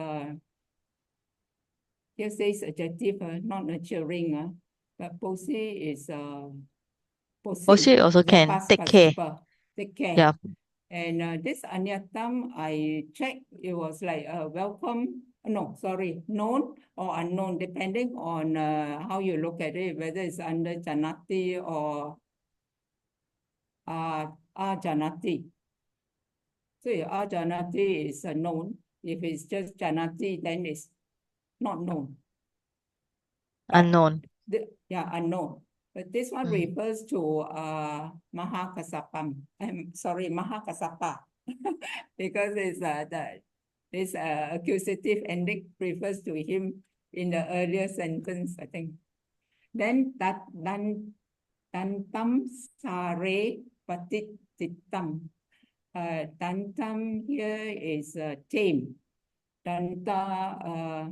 here says adjective, not nurturing, but posi is Posi also the can past take care. participle. Take care. Yeah. And this Anyatam, I checked, it was like welcome, no, sorry, known or unknown, depending on how you look at it, whether it's under Janati or Ajanati. So if Ajanati is known. If it's just Janati, then it's not known. But Unknown. yeah, unknown. But this one refers to Mahakasapam. Sorry, Mahakasapa. Because it's this accusative ending refers to him in the earlier sentence, I think. Then Dantam Sare Patititam. Dantam here is tame. Danta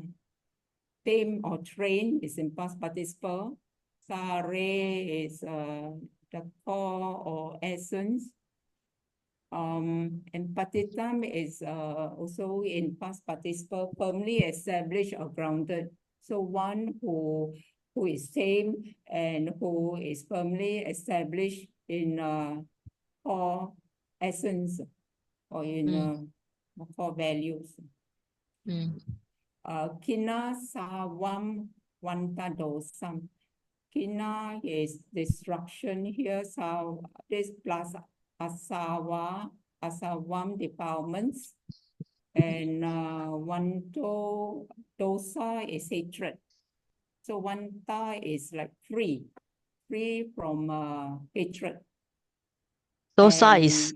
tame or train is in past participle. Sare is the core or essence. And patitam is also in past participle, firmly established or grounded. So one who is tame and who is firmly established in core essence or in core values. Kina sawam wantadosam. Kina is destruction here. So this plus asawam defilements. And wanto dosa is hatred. So wanta is like free from hatred. Dosa is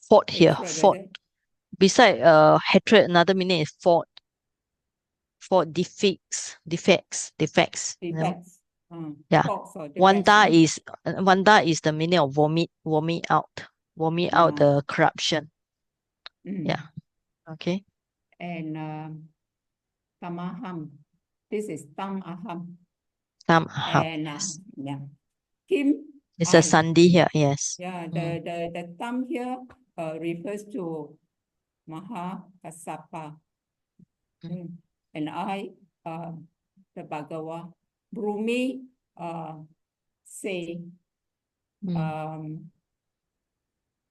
fault here. Hatred, Fault. Beside hatred, another meaning is fault. Fault, defects. You know? Yeah. Faults or Wanda defects, is the meaning of vomit out the corruption. Yeah. Okay. And tamaham. This is tamaham. Tamaham. And Yes. yeah. Kim. It's a Sandhi here. Yes. Yeah. The tam here refers to Mahakasapa. And I, the Bhagawa. Brumi say.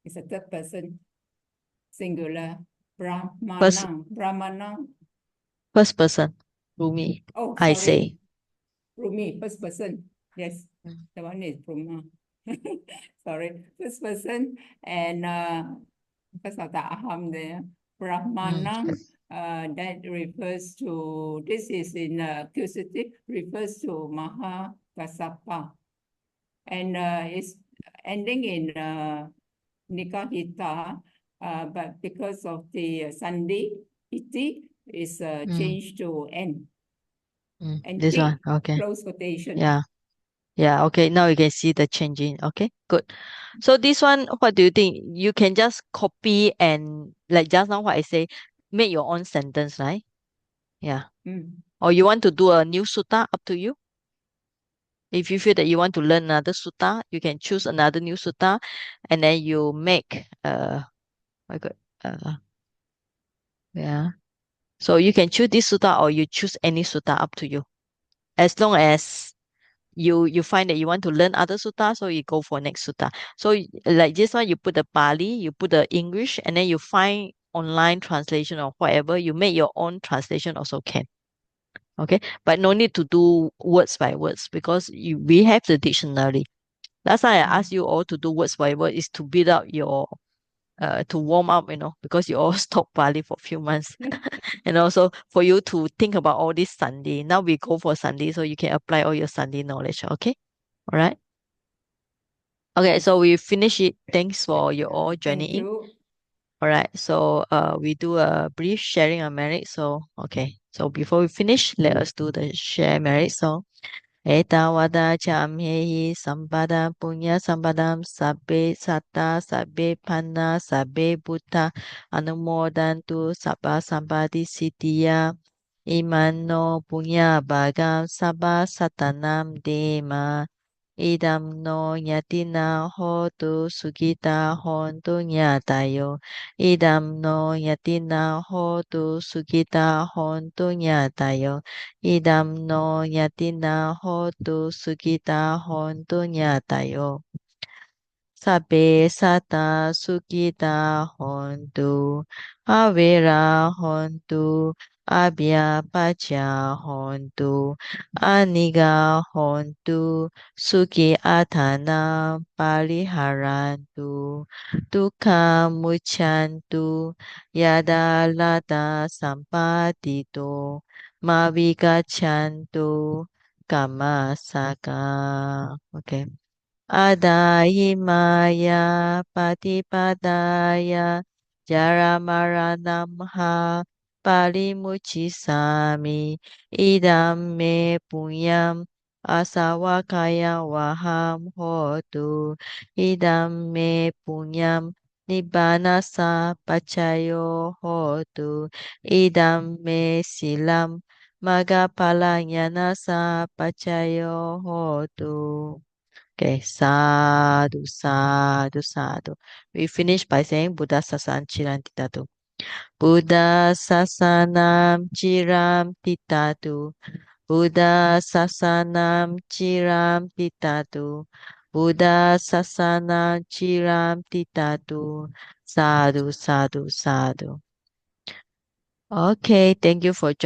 It's a third person singular. Brahmanang. First person. Rumi. Oh, I sorry. say. Rumi, first person. Yes, the one is Brahma. Sorry, first person. And because of the aham there, Brahmanang, that refers to, this is in accusative, refers to Mahakasapa. And it's ending in Nikahita, but because of the Sandhi, iti is changed to N. And This one, okay. Close quotation. Yeah, okay. Now you can see the changing. Okay, good. So this one, what do you think? You can just copy and like just now what I say, make your own sentence, right? Yeah. Or you want to do a new sutta, up to you. If you feel that you want to learn another sutta, you can choose another new sutta and then you make yeah. So you can choose this sutta or you choose any sutta, up to you. As long as you find that you want to learn other sutta, so you go for next sutta. So like this one, you put the Pali, you put the English, and then you find online translation or whatever. You make your own translation also can. Okay, but no need to do words by words because we have the dictionary. Last time I asked you all to do words by word is to build up your to warm up, because you all stop Pali for a few months. And also for you to think about all this Sandhi. Now we go for Sandhi, so you can apply all your Sandhi knowledge. Okay. All right. Okay, so we finish it. Thanks for you all joining in. All right. So we do a brief sharing on merit. So okay. So before we finish, let us do the share merit song. Etawada chamhehi sampada punya sampadam sabbe satta sabbe panna sabbe buddha anumodantu sabba sampadi siddhya imano punya bagam sabba satanam dema idam no yatina hotu sugita hontu nyatayo idam no yatina hotu sugita hontu nyatayo idam no yatina hotu sugita hontu nyatayo. Sabe sata sukita hontu, avera hontu, abya pacha hontu, aniga hontu, suki atana pariharantu, dukkha muchantu, yada lata sampatito, mavigachantu, kamasaka. Okay. Adayimaya patipadaya jaramaranamha parimuchisami idam me punyam asawakaya waham hotu idam me punyam nibbanasa pacayo hotu idam me silam magapalanyanasa pacayo hotu. Okay, sadhu, sadhu, sadhu. We finish by saying Buddha Sasan Chiram Titatu. Buddha Sasanam Chiram Titatu. Buddha Sasanam Chiram Titatu. Buddha Sasanam Chiram Titatu. Sadhu, sadhu, sadhu. Okay, thank you for joining.